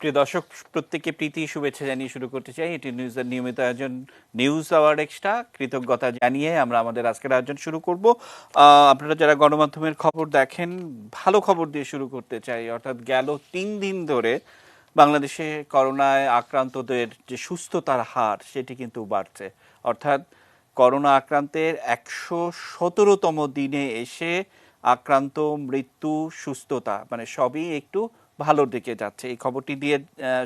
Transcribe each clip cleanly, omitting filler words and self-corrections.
প্রিয় দর্শক, প্রত্যেককে প্রীতি শুভেচ্ছা জানিয়ে শুরু করতে চাই এটি নিউজের নিয়মিত আয়োজন নিউজ আওয়ার এক্সট্রা। কৃতজ্ঞতা জানিয়ে আমরা আমাদের আজকের আয়োজন শুরু করব। আপনারা যারা গণমাধ্যমের খবর দেখেন, ভালো খবর দিয়ে শুরু করতে চাই। অর্থাৎ গেল 3 দিন ধরে বাংলাদেশে করোনায় আক্রান্তদের যে সুস্থতার হার সেটি কিন্তু বাড়ছে। অর্থাৎ করোনা আক্রান্তের 117তম দিনে এসে আক্রান্ত, মৃত্যু, সুস্থতা মানে সবই একটু ভালোর দিকে যাচ্ছে। এই খবরটি দিয়ে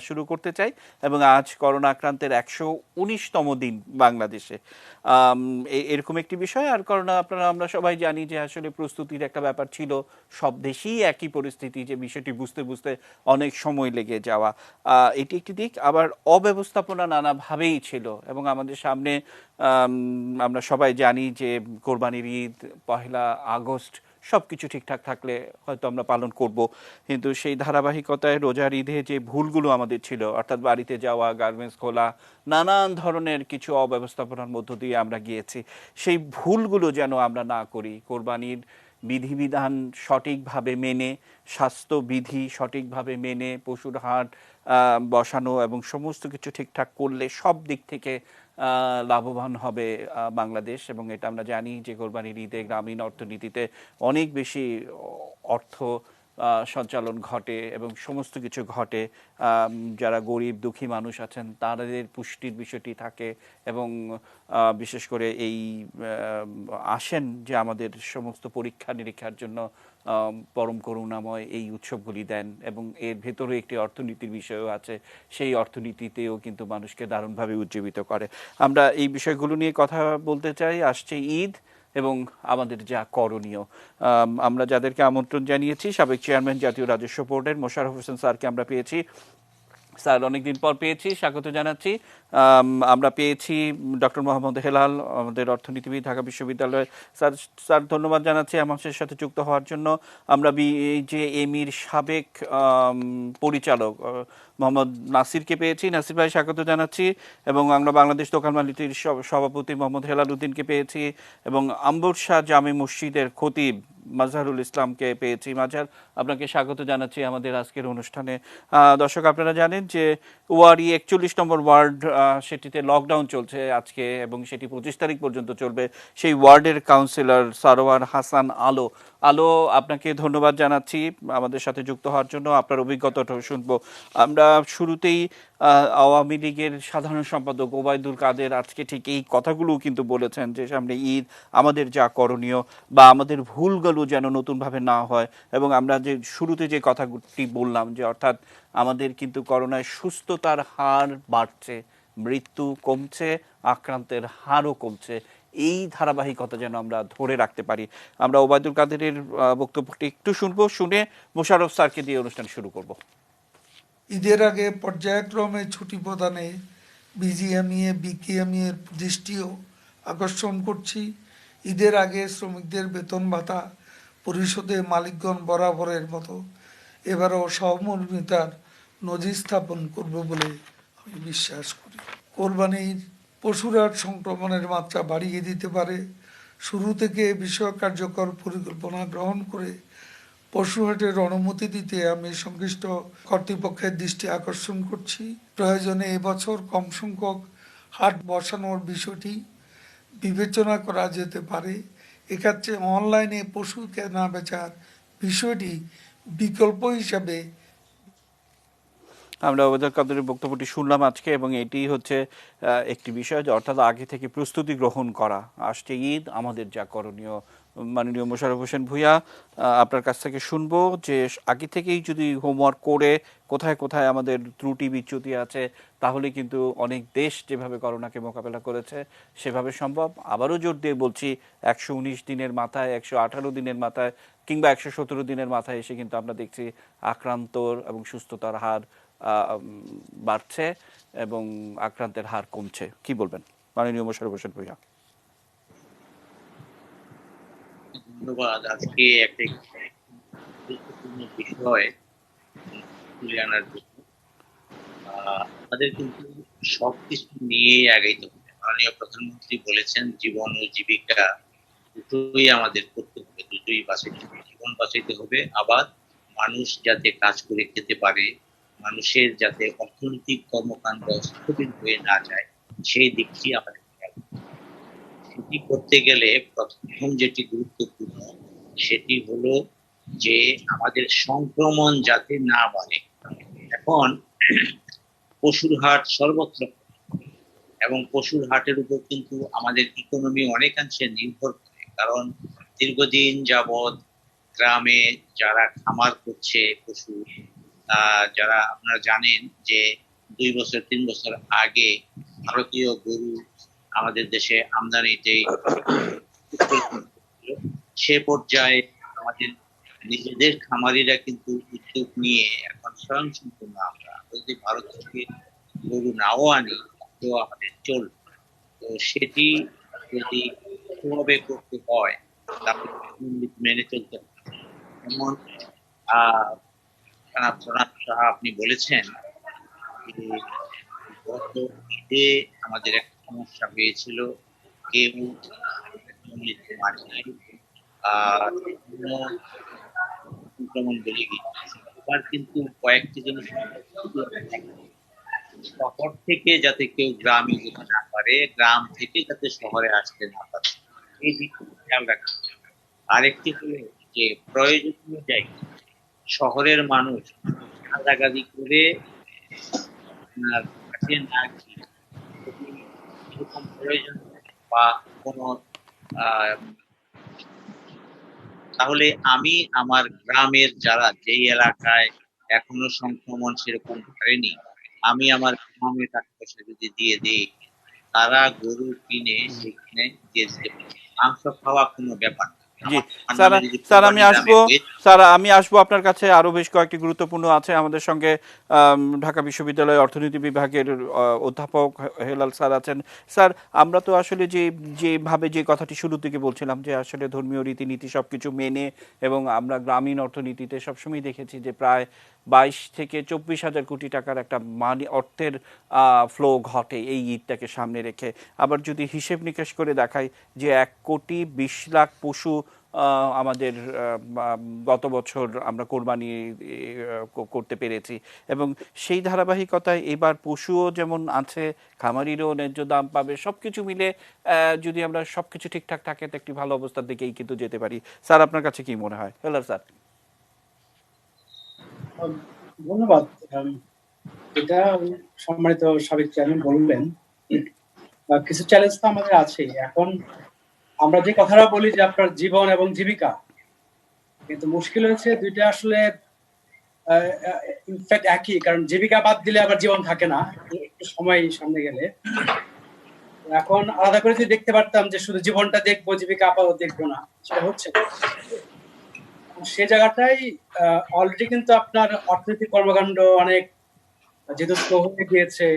শুরু করতে চাই। এবং আজ করোনা আক্রান্তের 119তম দিন বাংলাদেশে। এরকম একটি বিষয়। আর করোনা আমরা সবাই জানি যে আসলে প্রস্তুতির একটা ব্যাপার ছিল। সব দেশেই একই পরিস্থিতি, যে বিষয়টি বুঝতে বুঝতে অনেক সময় লেগে যাওয়া, এটি একটি দিক। আবার অব্যবস্থাপনা নানাভাবেই ছিল। এবং আমাদের সামনে আমরা সবাই জানি যে কোরবানির ঈদ, 1 আগস্ট সব কিছু ঠিকঠাক থাকলে হয়তো আমরা পালন করব। কিন্তু সেই ধারাবাহিকতায় রোজার ঈদে যে ভুলগুলো আমাদের ছিল, অর্থাৎ বাড়িতে যাওয়া, গার্মেন্টস খোলা, নানান ধরনের কিছু অব্যবস্থাপনার মধ্য দিয়ে আমরা গিয়েছি। সেই ভুলগুলো যেন আমরা না করি। কোরবানির বিধিবিধান সঠিকভাবে মেনে, স্বাস্থ্যবিধি সঠিকভাবে মেনে পশুর হাট বসানো এবং সমস্ত কিছু ঠিকঠাক করলে সব দিক থেকে লাভবান হবে বাংলাদেশ। এবং এটা আমরা জানি যে কোরবানির ঈদে গ্রামীণ অর্থনীতিতে অনেক বেশি অর্থ সঞ্চালন ঘটে এবং সমস্ত কিছু ঘটে। যারা গরিব দুঃখী মানুষ আছেন তাদের পুষ্টির বিষয়টি থাকে। এবং বিশেষ করে এই আসেন যে আমাদের সমস্ত পরীক্ষা নিরীক্ষার জন্য পরম করুণাময় এই উৎসবগুলি দেন। এবং এর ভেতরে একটি অর্থনীতির বিষয়ও আছে। সেই অর্থনীতিতেও কিন্তু মানুষকে দারুণভাবে উজ্জীবিত করে। আমরা এই বিষয়গুলো নিয়ে কথা বলতে চাই। আসছে ঈদ এবং আমাদের যা করণীয়। আমরা যাদেরকে আমন্ত্রণ জানিয়েছি, সাবেক চেয়ারম্যান জাতীয় রাজস্ব বোর্ডের মোশাররফ হোসেন স্যারকে আমরা পেয়েছি। স্যার, অনেকদিন পর পেয়েছি, স্বাগত জানাচ্ছি। আমরা পেয়েছি ডক্টর মোহাম্মদ হেলাল, আমাদের অর্থনীতিবিদ, ঢাকা বিশ্ববিদ্যালয়। স্যার, স্যার ধন্যবাদ জানাচ্ছি আমাদের সাথে যুক্ত হওয়ার জন্য। আমরা যে এমির সাবেক পরিচালক মোহাম্মদ নাসিরকে পেয়েছি। নাসির ভাই, স্বাগত জানাচ্ছি। এবং আমরা বাংলাদেশ দোকান মালিকের সভাপতি মোহাম্মদ হেলাল উদ্দিনকে পেয়েছি। এবং আম্বর শাহ জামে মসজিদের খতিব মাজহারুল ইসলামকে পেয়েছি। মাজহার, আপনাকে স্বাগত জানাচ্ছি আমাদের আজকের অনুষ্ঠানে। দর্শক, আপনারা জানেন যে ওয়ারি 41 নম্বর ওয়ার্ড, সেটিতে লকডাউন চলছে আজকে এবং সেটি 25 তারিখ পর্যন্ত চলবে। সেই ওয়ার্ডের কাউন্সিলর সারোয়ার হাসান আলো। আলো, আপনাকে ধন্যবাদ জানাচ্ছি আমাদের সাথে যুক্ত হওয়ার জন্য। আপনার অভিজ্ঞতাটাও শুনবো আমরা। শুরুতেই আওয়ামী লীগের সাধারণ সম্পাদক ওবায়দুল কাদের আজকে ঠিক এই কথাগুলো কিন্তু বলেছেন যে সামনে ঈদ, আমাদের যা করণীয় বা আমাদের ভুলগুলো যেন নতুনভাবে না হয়। এবং আমরা যে শুরুতে যে কথাটি বললাম যে অর্থাৎ আমাদের কিন্তু করোনায় সুস্থতার হার বাড়ছে, মৃত্যু কমছে, আক্রান্তের হারও কমছে। এই ধারাবাহিকতা যেন আমরা ধরে রাখতে পারি। আমরা ওবায়দুল কাদেরের বক্তব্যটি একটু শুনবো, শুনে মোশাররফ স্যারকে দিয়ে অনুষ্ঠান শুরু করব। ঈদের আগে পর্যায়ক্রমে ছুটি প্রদানে বিজিএমইএ বিকেএমইএর দৃষ্টিও আকর্ষণ করছি। ঈদের আগে শ্রমিকদের বেতন ভাতা পরিশোধে মালিকগণ বরাবরের মতো এবারও সহমর্মিতার নজির স্থাপন করবে বলে আমি বিশ্বাস করি। কোরবানির পশুরাট সংক্রমণের মাত্রা বাড়িয়ে দিতে পারে। শুরু থেকে বিষয় কার্যকর পরিকল্পনা গ্রহণ করে পশুহাটের অনুমতি দিতে আমি সংশ্লিষ্ট কর্তৃপক্ষের দৃষ্টি আকর্ষণ করছি। প্রয়োজনে এবছর কম সংখ্যক হাট বসানোর বিষয়টি বিবেচনা করা যেতে পারে। এক্ষেত্রে অনলাইনে পশু কেনা বেচার বিষয়টি বিকল্প হিসাবে। আমরা ওবায়দুল কাদেরের বক্তব্যটি শুনলাম আজকে এবং এটি হচ্ছে একটি বিষয় যে অর্থাৎ আগে থেকে প্রস্তুতি গ্রহণ করা। আসছে ঈদ, আমাদের যা করণীয়। মাননীয় মোশাররফ হোসেন ভূঁইয়া, আপনার কাছ থেকে শুনবো যে আগে থেকেই যদি হোমওয়ার্ক করে কোথায় কোথায় আমাদের ত্রুটি বিচ্যুতি আছে, তাহলে কিন্তু অনেক দেশ যেভাবে করোনাকে মোকাবেলা করেছে সেভাবে সম্ভব। আবারও জোর দিয়ে বলছি, 119 দিনের মাথায়, 118 দিনের মাথায় কিংবা 117 দিনের মাথায় এসে কিন্তু আমরা দেখছি আক্রান্তর এবং সুস্থতার হার বাড়ছে এবং আক্রান্তের হার কমছে। কি বলবেন মাননীয় মোশাররফ হোসেন ভূঁইয়া? ধন্যবাদ। আজকে একটা গুরুত্বপূর্ণ বিষয় তুলে আনার জন্য। আমাদের কিন্তু সবকিছু নিয়ে আগাইতে হবে। মাননীয় প্রধানমন্ত্রী বলেছেন জীবন ও জীবিকা দুটোই আমাদের করতে হবে, দুটোই বাঁচাইতে হবে। জীবন বাঁচাইতে হবে, আবার মানুষ যাতে কাজ করে খেতে পারে, মানুষের যাতে অর্থনৈতিক কর্মকাণ্ড স্থবির হয়ে না যায় সেই দিকটি আমাদের খেয়াল রাখতে হবে। সেটি করতে গেলে প্রথম যেটি গুরুত্বপূর্ণ সেটি হলো যে আমাদের সংক্রমণ যাতে না বাড়ে। এখন পশুর হাট সর্বত্র, এবং পশুর হাটের উপর কিন্তু আমাদের ইকোনমি অনেকাংশে নির্ভর করে, কারণ দীর্ঘদিন যাবৎ গ্রামে যারা খামার করছে পশু, যারা আপনারা জানেন যে 2 বছর 3 বছর আগে ভারতীয় গরু আমাদের দেশে আমদানিতে সে পর্যায়ে আমাদের নিজেদের খামারিরা কিন্তু উদ্যোগ নিয়ে এখন স্বয়ংসম্পূর্ণ। আমরা যদি ভারত থেকে গরু নাও আনি তো আমাদের চলবে। তো সেটি যদি ভালোভাবে করতে হয় তাহলে মেনে চলতে হবে। যেমন প্রণাম সাহা আপনি বলেছেন যে গত ঈদে আমাদের একটা সমস্যা হয়েছিল, কেউ মারি নাই, সংক্রমণ বেড়ে গিয়েছে। এবার কিন্তু কয়েকটি জিনিস শহর থেকে যাতে কেউ গ্রামে যেতে না পারে, গ্রাম থেকে যাতে শহরে আসতে না পারে, এই দিকটি খেয়াল রাখতে হবে। আরেকটি হলো যে প্রয়োজন অনুযায়ী শহরের মানুষ গাদাগাদি করে আপনার কাছে না গিয়ে যদি এরকম প্রয়োজন বা কোনো তাহলে আমি আমার গ্রামের যারা যেই এলাকায় এখনো সংক্রমণ সেরকম ধরেনি, আমি আমার গ্রামের টাকা পয়সা যদি দিয়ে দিই, তারা গরু কিনে সেখানে দিয়ে দিতে পারে। মাংস খাওয়া কোনো ব্যাপার না। জি আমার স্যার, নামে যদি স্যার আমি কোরবানির আসবো, দামে আমি আসবো আপনার কাছে। আরো বেশ কয়েকটি গুরুত্বপূর্ণ আছে আমাদের সঙ্গে। ঢাকা বিশ্ববিদ্যালয়ের অর্থনীতি বিভাগের অধ্যাপক হেলাল স্যার আছেন। স্যার, আমরা তো আসলে যেভাবে যে কথাটি শুরু থেকে বলছিলাম যে আসলে ধর্মীয় রীতিনীতি সবকিছু মেনে, এবং আমরা গ্রামীণ অর্থনীতিতে সবসময় দেখেছি যে প্রায় 22 থেকে 24 হাজার কোটি টাকার একটা অর্থের ফ্লো ঘটে এই ঈদটাকে সামনে রেখে। আবার যদি হিসেব নিকেশ করে দেখাই যে 1,20,00,000 পশু আমাদের গত বছর আমরা কোরবানি করতে পেরেছি, এবং সেই ধারাবাহিকতায় এবার পশুও যেমন আছে, খামারিরও ন্যায্য দাম পাবে, সবকিছু মিলে যদি আমরা সবকিছু ঠিকঠাক থাকে তো একটি ভালো অবস্থার দিকেই কিন্তু যেতে পারি। স্যার, আপনার কাছে কি মনে হয়? Hello sir. ধন্যবাদ। এটা সম্মানিত সাবেক চেয়ারম্যান বললেন, কিছু চ্যালেঞ্জ তো আমাদের আছে। এখন আমরা যে কথাটা বলি যে আপনার জীবন এবং জীবিকা, কিন্তু মুশকিল হয়েছে দুইটা আসলে ইনফ্যাক্ট একই, কারণ জীবিকা বাদ দিলে আবার জীবন থাকে না একটু সময় সামনে গেলে। এখন আলাদা করে যদি দেখতে পারতাম যে শুধু জীবনটা দেখবো, জীবিকা আপাতত দেখবো না, সেটা হচ্ছে না। সে জায়গাটাই অলরেডি কিন্তু আপনার অর্থনৈতিক কর্মকাণ্ড অনেক যেহেতু স্লো হয়ে গিয়েছে,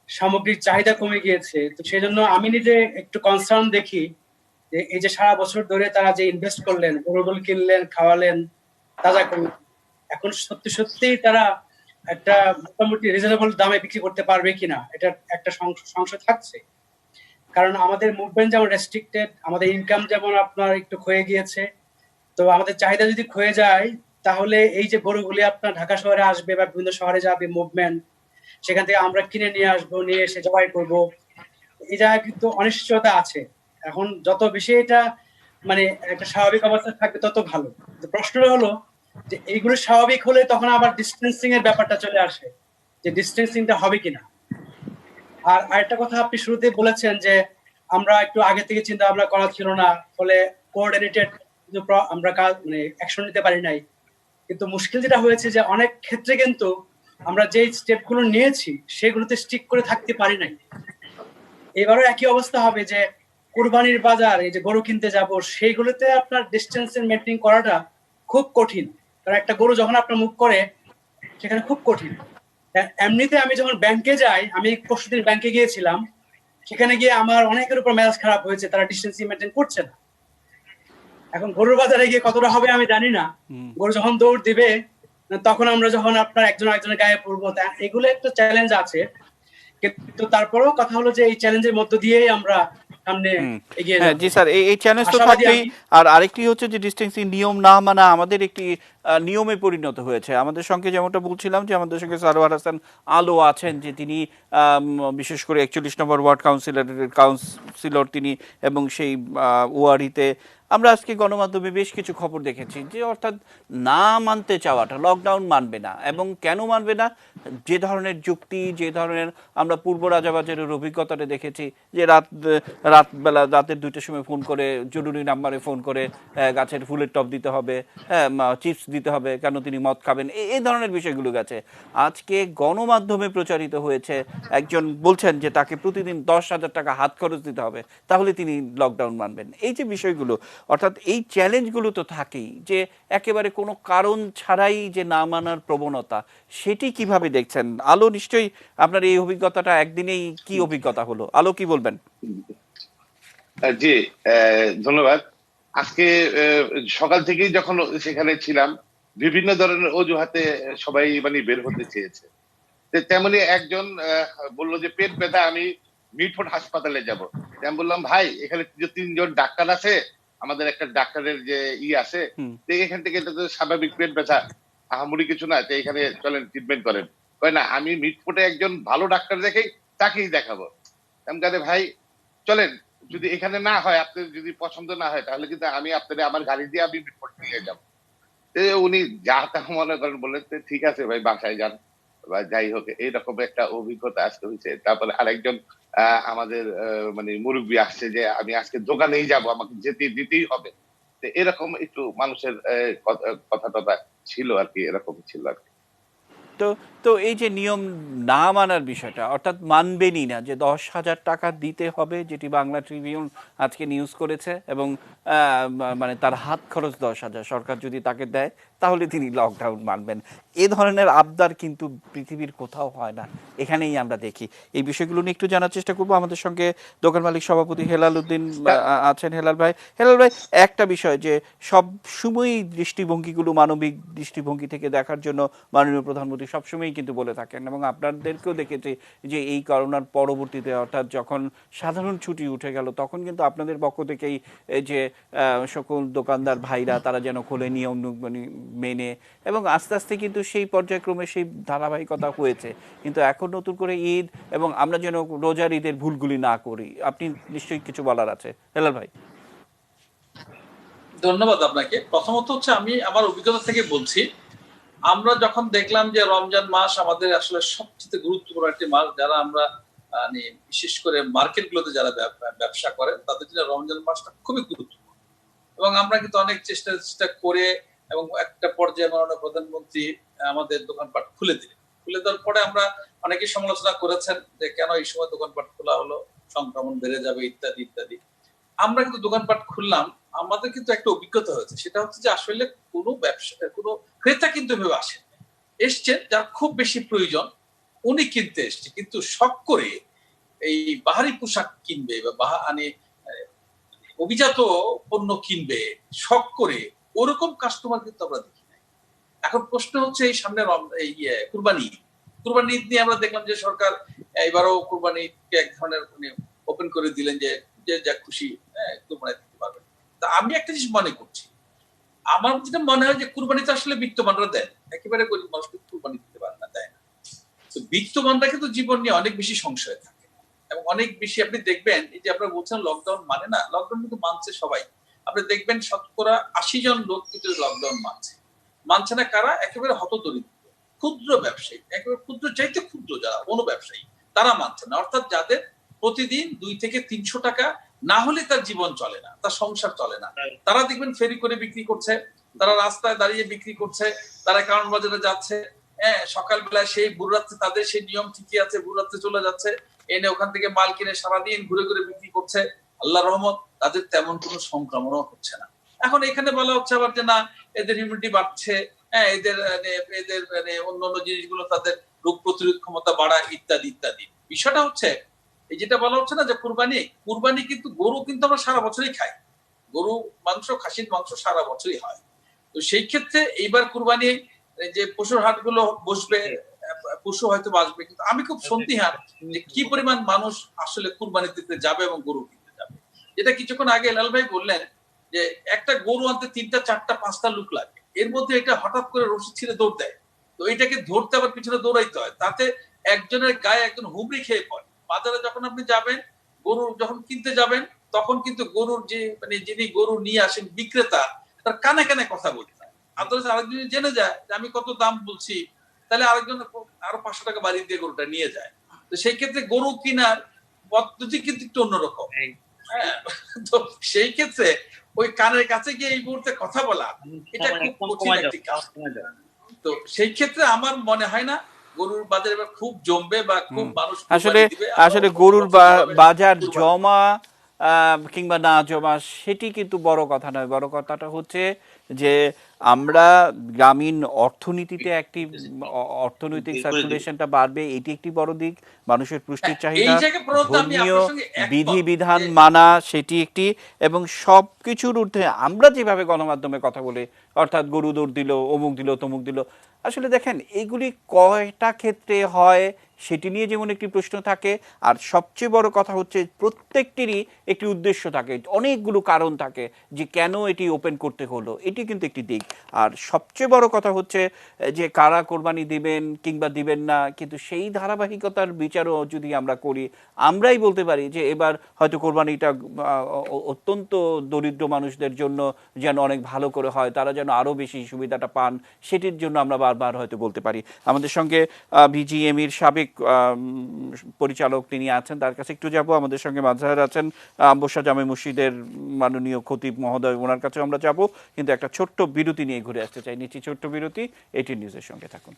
সামগ্রিক চাহিদা কমে গিয়েছে। তো সেই জন্য আমি নিজে একটু কনসার্ন দেখি যে এই যে সারা বছর ধরে তারা যে ইনভেস্ট করলেন, গরুগুলো কিনলেন, খাওয়ালেন, তাজা করলেন, এখন সত্যি সত্যি তারা একটা মোটামুটি রিজনেবল দামে বিক্রি করতে পারবে কিনা, এটা একটা সংশয় থাকছে। কারণ আমাদের মুভমেন্ট যেমন রেস্ট্রিক্টেড, আমাদের ইনকাম যেমন আপনার একটু ক্ষয়ে গিয়েছে। তো আমাদের চাহিদা যদি ক্ষয়ে যায়, তাহলে এই যে গরুগুলি আপনার ঢাকা শহরে আসবে বা বিভিন্ন শহরে যাবে মুভমেন্ট, সেখান থেকে আমরা কিনে নিয়ে আসবো, নিয়ে এসে জবাই করবো, এই জায়গায় কিন্তু অনিশ্চয়তা আছে। এখন যত বেশি এটা মানে একটা স্বাভাবিক অবস্থা থাকবে তত ভালো। প্রশ্নটা হলো যে এইগুলো স্বাভাবিক হলে তখন আবার ডিস্টেন্সিং এর ব্যাপারটা চলে আসে, যে ডিস্টেন্সিংটা হবে কিনা। আর আরেকটা কথা আপনি শুরুতে বলেছেন যে আমরা একটু আগে থেকে চিন্তা ভাবনা করা ছিল না, ফলে কোঅর্ডিনেটেড আমরা মানে অ্যাকশন নিতে পারি নাই। কিন্তু মুশকিল যেটা হয়েছে যে অনেক ক্ষেত্রে কিন্তু আমরা যে স্টেপ গুলো নিয়েছি সেগুলোতে স্টিক করে থাকতে পারি নাই। এবারও একই অবস্থা হবে যে কুরবানির বাজার, এই যে গরু কিনতে যাব, সেইগুলোতে আপনার ডিস্টেন্স মেনটেন করাটা খুব কঠিন। কারণ একটা গরু যখন আপনার মুভ করে সেখানে খুব কঠিন। এমনিতে আমি যখন ব্যাংকে যাই, আমি পরশুদিন ব্যাংকে গিয়েছিলাম, সেখানে গিয়ে আমার অনেকের উপর মেজাজ খারাপ হয়েছে, তারা ডিস্টেন্স মেনটেন করছে না। এখন গরুর বাজারে গিয়ে কতটা হবে আমি জানি না, গরু যখন দৌড় দিবে তখন আমরা যখন আপনার একজন একজনের গায়ে পড়বো, এগুলো একটা চ্যালেঞ্জ আছে। কিন্তু তারপরেও কথা হলো যে এই চ্যালেঞ্জের মধ্য দিয়েই আমরা সামনে এগিয়ে হ্যাঁ যাব। জি স্যার, এই চ্যালেঞ্জ তো আশাবাদী থাকবেই। আমি। আর আরেকটি হচ্ছে যে ডিস্টেন্সিং নিয়ম না মানা আমাদের একটি নিয়মে পরিণত হয়েছে। আমাদের সঙ্গে যেমনটা বলছিলাম যে আমাদের সঙ্গে সারোয়ার হাসান আলো আছেন, যে তিনি বিশেষ করে 41 নম্বর ওয়ার্ড কাউন্সিলর তিনি, এবং সেই ওয়ারিতে আমরা আজকে গণমাধ্যমে বেশ কিছু খবর দেখেছি যে অর্থাৎ না মানতে চাওয়াটা, লকডাউন মানবে না, এবং কেন মানবে না, যে ধরনের যুক্তি, যে ধরনের আমরা পূর্ব রাজাবাজারের অভিজ্ঞতাটা দেখেছি যে রাতের 2টার সময় ফোন করে, জরুরি নাম্বারে ফোন করে গাছের ফুলের টব দিতে হবে, হ্যাঁ, চিপস দিতে হবে, কেন তিনি মদ খাবেন, এই ধরনের বিষয়গুলো গেছে। আজকে গণমাধ্যমে প্রচারিত হয়েছে একজন বলছেন যে তাকে প্রতিদিন 10,000 টাকা হাত খরচ দিতে হবে, তাহলে তিনি লকডাউন মানবেন। এই যে বিষয়গুলো, অর্থাৎ এই চ্যালেঞ্জগুলো তো থাকেই, যে একেবারে কোনো কারণ ছাড়াই যে না মানার প্রবণতা, সেটি কিভাবে দেখছেন? আলো, নিশ্চয়ই আপনার এই অভিজ্ঞতাটা একদিনেই কি অভিজ্ঞতা হলো, আলো কি বলবেন? জি, ধন্যবাদ। আজকে সকাল থেকেই যখন সেখানে ছিলাম, বিভিন্ন ধরনের অজুহাতে সবাই মানে বের হতে চেয়েছে। তেমনি একজন বললো যে পেট ব্যথা, আমি মিটফোর্ড হাসপাতালে যাব। আমি বললাম, ভাই এখানে যে 3জন ডাক্তার আছে, আমাদের একটা ডাক্তারের যে আছে, এখান থেকে এটা তো স্বাভাবিক পেট ব্যথা, আহামরি কিছু না, তো এখানে চলেন ট্রিটমেন্ট করেন। কয় না, আমি মিটফোর্ডে একজন ভালো ডাক্তার দেখেই তাকেই দেখাবো। আমি কাছে ভাই চলেন, যদি এখানে না হয়, আপনার যদি পছন্দ না হয়, তাহলে কিন্তু আমি আপনাদের আমার গাড়ি দিয়ে আমি মিটফোর্ড নিয়ে যাবো। উনি যা তা মনে করেন, বললেন ঠিক আছে ভাই, বাসায় যান বা যাই হোক, এইরকম একটা অভিজ্ঞতা আজকে হয়েছে। তারপরে আরেকজন আমাদের মানে মুরব্বী আসছে যে আমি আজকে দোকানেই যাব, আমাকে দিতেই হবে। এরকম একটু মানুষের কথা টথা ছিল আর কি, এরকম ছিল আর কি। তো তো এই যে নিয়ম না মানার বিষয়টা, অর্থাৎ মানবেনই না, যে 10,000 টাকা দিতে হবে, যেটি বাংলা ট্রিবিউন আজকে নিউজ করেছে, এবং মানে তার হাত খরচ 10,000 সরকার যদি তাকে দেয়, তাহলে তিনি লকডাউন মানবেন। এ ধরনের আবদার কিন্তু পৃথিবীর কোথাও হয় না, এখানেই আমরা দেখি। এই বিষয়গুলো নিয়ে একটু জানার চেষ্টা করবো। আমাদের সঙ্গে দোকান মালিক সভাপতি হেলাল উদ্দিন আছেন। হেলাল ভাই, একটা বিষয়, যে সব সময়ই দৃষ্টিভঙ্গিগুলো মানবিক দৃষ্টিভঙ্গি থেকে দেখার জন্য মাননীয় প্রধানমন্ত্রী সবসময়ই কিন্তু বলে থাকেন, এবং আপনাদেরকেও দেখেছি যে এই করোনার পরবর্তীতে, অর্থাৎ যখন সাধারণ ছুটি উঠে গেল, তখন কিন্তু আপনাদের পক্ষ থেকেই যে সকল দোকানদার ভাইরা তারা যেন খোলে নিয়ম মেনে, এবং আস্তে আস্তে কিন্তু সেই পর্যায়ক্রমে সেই ধারাবাহিকতা হয়েছে। কিন্তু এখন নতুন করে ঈদ, এবং আমরা যেন রোজার ঈদের ভুলগুলি না করি। আপনি নিশ্চয়ই কিছু বলার আছে, হেলাল ভাই। ধন্যবাদ আপনাকে। প্রথমত হচ্ছে, আমি আমার অভিজ্ঞতা থেকে বলছি, আমরা যখন দেখলাম যে রমজান মাস আমাদের আসলে সবচেয়ে গুরুত্বপূর্ণ একটি মাস, যারা আমরা বিশেষ করে মার্কেটগুলোতে যারা ব্যবসা করেন, তাদের জন্য রমজান মাসটা খুবই গুরুত্বপূর্ণ। এবং আমরা কিন্তু অনেক চেষ্টা করে, এবং একটা পর্যায়ে মাননীয় প্রধানমন্ত্রী আমাদের দোকানপাট খুলে দিলেন। খুলে দেওয়ার পরে আমরা অনেকেই সমালোচনা করেছেন যে কেন এই সময় দোকানপাট খোলা হলো, সংক্রমণ বেড়ে যাবে ইত্যাদি ইত্যাদি। আমরা কিন্তু দোকানপাট খুললাম, আমাদের কিন্তু একটা অভিজ্ঞতা হয়েছে, সেটা হচ্ছে যে আসলে কোনো ব্যবসা, কোনো ক্রেতা কিন্তু এভাবে আসেন, এসছেন যার খুব বেশি প্রয়োজন, উনি কিনতে এসছে, কিন্তু শখ করে এই বাহারি পোশাক কিনবে বা অভিজাত পণ্য কিনবে শখ করে, ওরকম কাস্টমার কিন্তু আমরা দেখি নাই। এখন প্রশ্ন হচ্ছে, এই সামনে কুরবানি ঈদ নিয়ে আমরা দেখলাম যে সরকার এবারও কুরবানি ঈদকে এক ধরনের ওপেন করে দিলেন, যে যে যা খুশি কুরবানি দিতে পারবেন। তা আমি একটা জিনিস মনে করছি, আমার যেটা মনে হয় যে কুরবানিতে আসলে বিত্তমানরা দেন, একেবারে গরিব মানুষকে কুরবানি দিতে পারে না, দেয় না। তো বিত্তমানরা কিন্তু জীবন নিয়ে অনেক বেশি সংশয় থাকে, এবং অনেক বেশি, আপনি দেখবেন এই যে আপনারা বলছেন লকডাউন মানে না, লকডাউন কিন্তু মানছে সবাই। আপনি দেখবেন 80 জন লোক কিন্তু লকডাউন মানছে না কারা? একেবারে হতদরিদ্র ক্ষুদ্র ব্যবসায়ী, একেবারে ক্ষুদ্র চাইতে ক্ষুদ্র যারা ব্যবসায়ী, তারা মানছে না। অর্থাৎ যাদের প্রতিদিন 2 থেকে 300 টাকা না হলে তার জীবন চলে না, তার সংসার চলে না, তারা দেখবেন ফেরি করে বিক্রি করছে, তারা রাস্তায় দাঁড়িয়ে বিক্রি করছে, তারা কারণ বাজারে যাচ্ছে, সকালবেলায় সেই ভোররাত্রে তাদের সেই নিয়ম ঠিকই আছে, ভোররাত্রে চলে যাচ্ছে, এনে ওখান থেকে মাল কিনে সারাদিন ঘুরে ঘুরে বিক্রি করছে। আল্লাহ রহমত, তাদের তেমন কোনো সংক্রমণও হচ্ছে না। এখন এখানে বলা হচ্ছে আবার যে না, এদের ইমিউনিটি বাড়ছে, এদের অন্যান্য জিনিসগুলো তাদের রোগ প্রতিরোধ ক্ষমতা বাড়ায় ইত্যাদি ইত্যাদি। বিষয়টা হচ্ছে এই যেটা বলা হচ্ছে না যে কুরবানি কিন্তু গরু কিন্তু আমরা সারা বছরই খাই, গরু মাংস, খাসির মাংস সারা বছরই হয়। তো সেই ক্ষেত্রে এইবার কুরবানি যে পশুর হাটগুলো বসবে, পশু হয়তো বাঁচবে, কিন্তু আমি খুব সন্দিহান যে কি পরিমাণ মানুষ আসলে কুরবানি দিতে যাবে এবং গরু কিনতে যাবে। যেটা কিছুক্ষণ আগে লাল ভাই বললেন যে একটা গরু আনতে 3টা 4টা 5টা লোক লাগে, এর মধ্যে এটা হঠাৎ করে রশি ছিঁড়ে দৌড় দেয়। তো এটাকে ধরতে আবার পিছনে দৌড়াইতে হয়, তাতে একজনের গায়ে একজন হুমড়ি খেয়ে পড়ে। বাজারে যখন আপনি যাবেন, গরু যখন কিনতে যাবেন, তখন কিন্তু গরুর যে মানে যিনি গরু নিয়ে আসেন বিক্রেতা, তার কানে কানে কথা বলতে হয়। আদারওয়াইজ আরেকজন জেনে যায় যে আমি কত দাম বলছি, তাহলে আরেকজন আরো 500 টাকা বাড়িয়ে দিয়ে গরুটা নিয়ে যায়। তো সেই ক্ষেত্রে গরু কেনার পদ্ধতি কিন্তু একটু অন্যরকম। হ্যাঁ, তো সেই ক্ষেত্রে ওই কানের কাছে গিয়ে এই মুহূর্তে কথা বলা, এটা খুব কঠিন একটি কাজ। তো সেই ক্ষেত্রে আমার মনে হয় না গরুর বাজার এবার খুব জমবে বা খুব মানুষ আসলে কুরবানি দিবে। আমরা আসলে গরুর অর্থনৈতিকভাবে বাজার কুরবানি। জমা কিংবা না জমা সেটি কিন্তু বড় কথা নয়। বড় কথাটা হচ্ছে যে আমরা গ্রামীণ অর্থনীতিতে একটি অর্থনৈতিক সার্কুলেশনটা বাড়বে, এটি একটি বড় দিক। মানুষের পুষ্টির হ্যাঁ, এই চাহিদা, জায়গায় প্রণত আমি ধর্মীয় আপনার সঙ্গে একমত বিধিবিধান যে মানা সেটি একটি, এবং সব কিছুর ঊর্ধ্বে আমরা যেভাবে গণমাধ্যমে কথা বলি, অর্থাৎ গরু দৌড় দিল, অমুক দিল, তমুক দিল, আসলে দেখেন এগুলি কয়টা ক্ষেত্রে হয় সেটি নিয়ে যেমন একটি প্রশ্ন থাকে, আর সবচেয়ে বড় কথা হচ্ছে প্রত্যেকটিরই একটি উদ্দেশ্য থাকে, অনেকগুলো কারণ থাকে যে কেন এটি ওপেন করতে হলো, এটি কিন্তু একটি দিক। আর সবচেয়ে বড় কথা হচ্ছে যে কারা কোরবানি দিবেন কিংবা দিবেন না, কিন্তু সেই ধারাবাহিকতার বিচারও যদি আমরা করি, আমরাই বলতে পারি যে এবার হয়তো কোরবানিটা অত্যন্ত দরিদ্র মানুষদের জন্য যেন অনেক ভালো করে হয়, তারা যেন আরও বেশি সুবিধাটা পান, সেটির জন্য আমরা বারবার হয়তো বলতে পারি। আমাদের সঙ্গে বিজিএমইর সাবেক পরিচালক তিনি আছেন, তার কাছে একটু যাব। আমাদের সঙ্গে মাঝহার আছেন আম্বসা জামে মসজিদের মাননীয় খতিব মহোদয়, ওনার কাছে আমরা যাব, কিন্তু একটা ছোট্ট বিরতি নিয়ে ঘুরে আসতে চাই। নিচ্ছি ছোট্ট বিরতি, এটি নিউজের সঙ্গে থাকুন।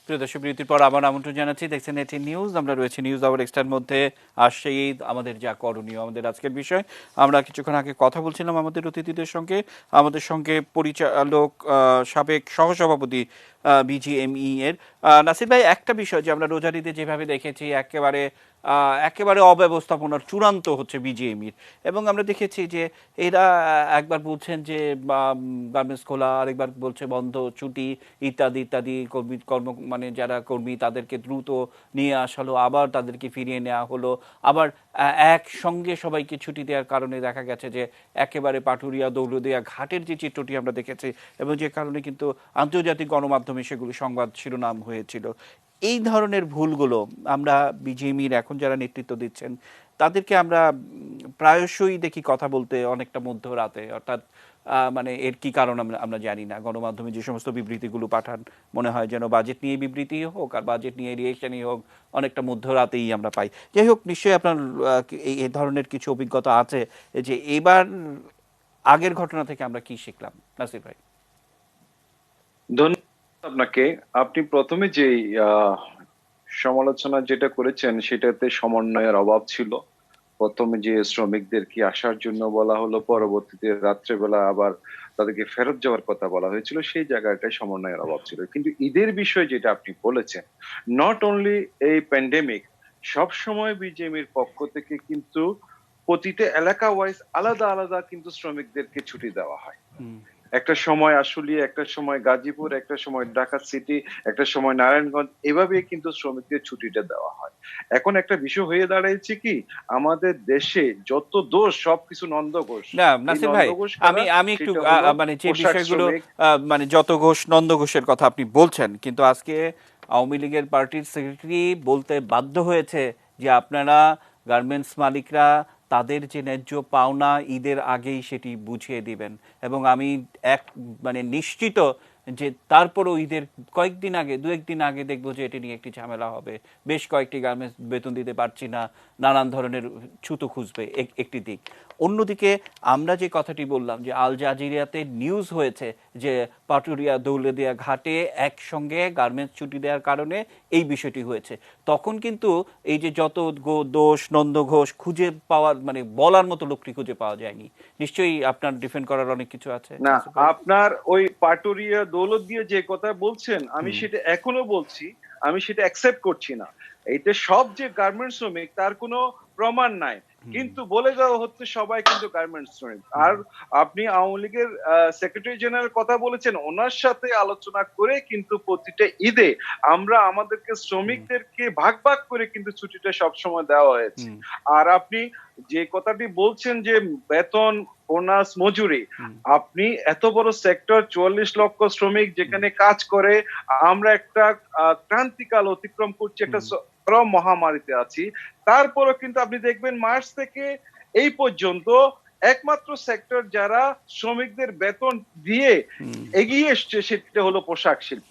প্রিয় দর্শক, বিরতির পর আবার আমন্ত্রণ জানাচ্ছি, দেখছেন এটি নিউজ। আমরা রয়েছে নিউজ আওয়ার এক্সট্রার মধ্যে। আসছে ঈদ, আমাদের যা করণীয়, আমাদের আজকের বিষয়। আমরা কিছুক্ষণ আগে কথা বলছিলাম আমাদের অতিথিদের সঙ্গে। আমাদের সঙ্গে পরিচালক, সাবেক সহসভাপতি বিজিএমই এর নাসির ভাই, একটা বিষয় যে আমরা রোজার ঈদে যেভাবে দেখেছি একেবারে অব্যবস্থাপনার চূড়ান্ত হচ্ছে বিজিএমইর, এবং আমরা দেখেছি যে এরা একবার বলছেন যে গার্মেন্টস খোলা, আরেকবার বলছে বন্ধ, ছুটি ইত্যাদি ইত্যাদি, কর্ম মানে যারা কর্মী তাদেরকে দ্রুত নিয়ে আসা হলো, আবার তাদেরকে ফিরিয়ে নেওয়া হলো, আবার একসঙ্গে সবাইকে ছুটি দেওয়ার কারণে দেখা গেছে যে একেবারে পাটুরিয়া দৌলদিয়া ঘাটের যে চিত্রটি আমরা দেখেছি, এবং যে কারণে কিন্তু আন্তর্জাতিক গণমাধ্যমে সেগুলো সংবাদ শিরোনাম হয়েছিল। এই ধরনের ভুলগুলো আমরা বিজিএমইর এখন যারা নেতৃত্ব দিচ্ছেন তাদেরকে আমরা প্রায়শই দেখি কথা বলতে অনেকটা মধ্যরাতে, অর্থাৎ মানে এর কি কারণ আমরা জানি না। গণমাধ্যমে যে সমস্ত বিবৃতিগুলো পাঠান, মনে হয় যেন বাজেট নিয়ে বিবৃতি হোক আর বাজেট নিয়ে রিয়েকশনই হোক, অনেকটা মধ্যরাতেই আমরা পাই। যাই হোক, নিশ্চয়ই আপনার এই ধরনের কিছু অভিজ্ঞতা আছে যে এবার আগের ঘটনা থেকে আমরা কি শিখলাম, নাসির ভাই? ধন্যবাদ আপনাকে। আপনি প্রথমে যে সমালোচনা যেটা করেছেন সেটাতে সমন্বয়ের অভাব ছিল। প্রথমে যে শ্রমিকদেরকে আসার জন্য বলা হলো, পরবর্তীতে রাত্রেবেলা আবার তাদেরকে ফেরত যাওয়ার কথা বলা হয়েছিল, সেই জায়গাটায় সমন্বয়ের অভাব ছিল। কিন্তু ঈদের বিষয় যেটা আপনি বলেছেন, নট অনলি এই প্যান্ডেমিক, সব সময় বিজেপির পক্ষ থেকে কিন্তু প্রতিটা এলাকা ওয়াইজ আলাদা আলাদা কিন্তু শ্রমিকদেরকে ছুটি দেওয়া হয়। একটা সময় আশুলিয়া, একটা সময় গাজীপুর, একটা সময় ঢাকা সিটি, একটা সময় নারায়ণগঞ্জ, এভাবে কিন্তু শ্রমিকদের ছুটিটা দেওয়া হয়। এখন একটা বিষয় হয়ে দাঁড়াইছে কি, আমাদের দেশে যত দোষ সবকিছু নন্দঘোষ। না নাসির ভাই, আমি একটু মানে যে বিষয়গুলো মানে যত ঘোষ নন্দ ঘোষের কথা আপনি বলছেন, কিন্তু আজকে আওয়ামী লীগের পার্টির সেক্রেটারি বলতে বাধ্য হয়েছে যে আপনারা গার্মেন্টস মালিকরা তাদের যে ন্যায্য পাওনা ঈদের আগেই সেটি বুঝিয়ে দিবেন, এবং আমি মানে নিশ্চিত যে তারপরও ঈদের কয়েকদিন আগে, দু একদিন আগে দেখবো যে এটি নিয়ে একটি ঝামেলা হবে। বেশ কয়েকটি গার্মেন্টস বেতন দিতে পারছি না, নানান ধরনের ছুতো খুঁজবে, একটি দিক। অন্যদিকে আমরা যে কথাটি বললাম যে আল জাজিরাতে নিউজ হয়েছে যে পাটুরিয়া দৌলদিয়া ঘাটে একসঙ্গে গার্মেন্টস ছুটি দেওয়ার কারণে এই বিষয়টি হয়েছে, তখন কিন্তু এই যে যত দোষ নন্দ ঘোষ খুঁজে পাওয়ার মানে বলার মতো লোকটি খুঁজে পাওয়া যায়নি। নিশ্চয়ই আপনার ডিফেন্ড করার অনেক কিছু আছে। না, আপনার ওই পাটুরিয়া দৌলত দিয়ে যে কথা বলছেন, আমি সেটা এখনো বলছি, আমি সেটা অ্যাকসেপ্ট করছি না। এইটা সব যে গার্মেন্টস শ্রমিক তার কোনো প্রমাণ নাই, কিন্তু বলে দেওয়া হচ্ছে সবাই কিন্তু গার্মেন্টস শ্রমিক। আর আপনি আওয়ামী লীগের সেক্রেটারি জেনারেল কথা বলেছেন, ওনার সাথে আলোচনা করে কিন্তু প্রতিটা ঈদে আমরা আমাদেরকে শ্রমিকদেরকে ভাগ ভাগ করে কিন্তু ছুটিটা সবসময় দেওয়া হয়েছে। আর আপনি যে কথাটি বলছেন যে বেতন, বোনাস, মজুরি, আপনি এত বড় সেক্টর 44 লক্ষ শ্রমিক যেখানে কাজ করে, আমরা একটা ক্রান্তিকাল অতিক্রম করছি, একটা চরম মহামারীতে আছি, তারপরও কিন্তু আপনি দেখবেন মার্চ থেকে এই পর্যন্ত একমাত্র সেক্টর যারা শ্রমিকদের বেতন দিয়ে এগিয়ে এসছে সেটা হলো পোশাক শিল্প।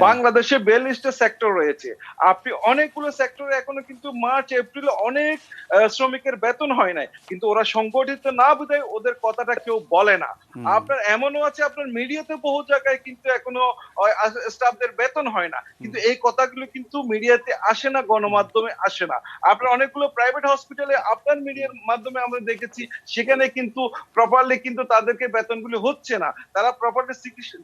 বাংলাদেশে 42টা সেক্টর রয়েছে, আপনি অনেকগুলো সেক্টরে এখনো কিন্তু মার্চ এপ্রিল অনেক শ্রমিকের বেতন হয় নাই, কিন্তু ওরা সংগঠিত না বোধহয় ওদের কথাটা কেউ বলে না। আপনার এমনও আছে আপনার মিডিয়াতে বহু জায়গায় কিন্তু এখনো স্টাফদের বেতন হয় না, কিন্তু এই কথাগুলো কিন্তু মিডিয়াতে আসে না, গণমাধ্যমে আসে না। আপনার অনেকগুলো প্রাইভেট হসপিটালে আপনার মিডিয়ার মাধ্যমে আমরা দেখেছি সেখানে কিন্তু প্রপারলি কিন্তু তাদেরকে বেতনগুলো হচ্ছে না, তারা প্রপারলি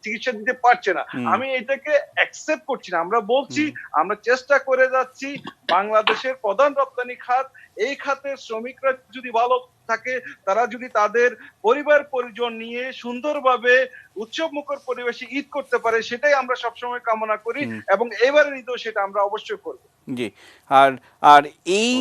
চিকিৎসা দিতে পারছে না। আমি এটাকে অ্যাকসেপ্ট করছি না। আমরা বলছি আমরা চেষ্টা করে যাচ্ছি, বাংলাদেশের প্রধান রপ্তানি খাত, এই খাতের শ্রমিকরা যদি ভালো থাকে, তারা যদি তাদের পরিবার পরিজন নিয়ে সুন্দরভাবে উৎসব মুখর পরিবেশে ঈদ করতে পারে, সেটাই আমরা সবসময় কামনা করি এবং এবারের ঈদও সেটা আমরা অবশ্যই করব। জি, আর আর এই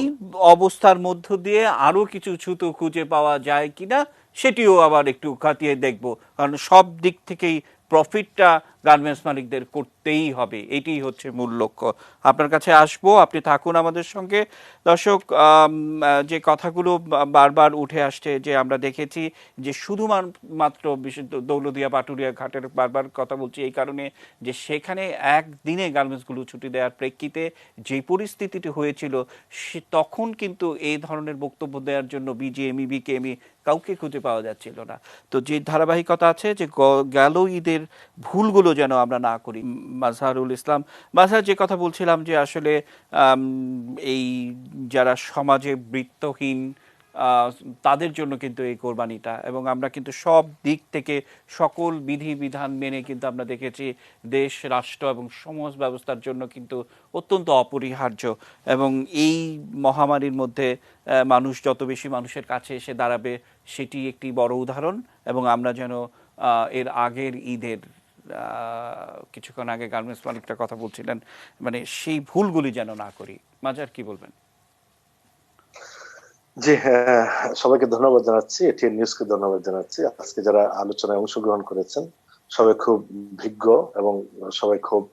অবস্থার মধ্য দিয়ে আরো কিছু ছুতো খুঁজে পাওয়া যায় কিনা সেটিও আবার একটু খতিয়ে দেখব, কারণ সব দিক থেকেই প্রফিটটা গার্মেন্টস মালিকদের করতেই হবে, এটাই হচ্ছে মূল লক্ষ্য। আপনার কাছে আসবো, আপনি থাকুন আমাদের সঙ্গে। দর্শক, যে কথাগুলো বারবার উঠে আসছে, যে আমরা দেখেছি যে শুধুমাত্র দৌলতদিয়া পাটুরিয়া ঘাটের বারবার কথা বলছি এই কারণে যে সেখানে একদিনে গার্মেন্টসগুলো ছুটি দেওয়ার প্রেক্ষিতে যে পরিস্থিতিটি হয়েছিল, তখন কিন্তু এই ধরনের বক্তব্য দেওয়ার জন্য বিজিএমই বিকেএমই কাউকে খুঁজে পাওয়া যাচ্ছিল না। তো যে ধারাবাহিকতা আছে যে গেল ঈদের ভুলগুলো যেন আমরা না করি। মাজহারুল ইসলাম, মাজহার, যে কথা বলছিলাম যে আসলে এই যারা সমাজে বৃত্তহীন তাদের জন্য কিন্তু এই কোরবানিটা, এবং আমরা কিন্তু সব দিক থেকে সকল বিধি বিধান মেনে কিন্তু আমরা দেখেছি দেশ, রাষ্ট্র এবং সমাজ ব্যবস্থার জন্য কিন্তু অত্যন্ত অপরিহার্য। এবং এই মহামারীর মধ্যে মানুষ যত বেশি মানুষের কাছে এসে দাঁড়াবে সেটি একটি বড় উদাহরণ। এবং আমরা যেন এর আগের ঈদের কিছুক্ষণ আগে গার্মেন্টস মালিকটা কথা বলছিলেন, মানে সেই ভুলগুলি যেন না করি। মাজার, কি বলবেন? জি হ্যাঁ, সবাইকে ধন্যবাদ জানাচ্ছি, এটিএন নিউজকে ধন্যবাদ জানাচ্ছি। আজকে যারা আলোচনায় অংশগ্রহণ করেছেন সবাই খুব বিজ্ঞ এবং সবাই খুব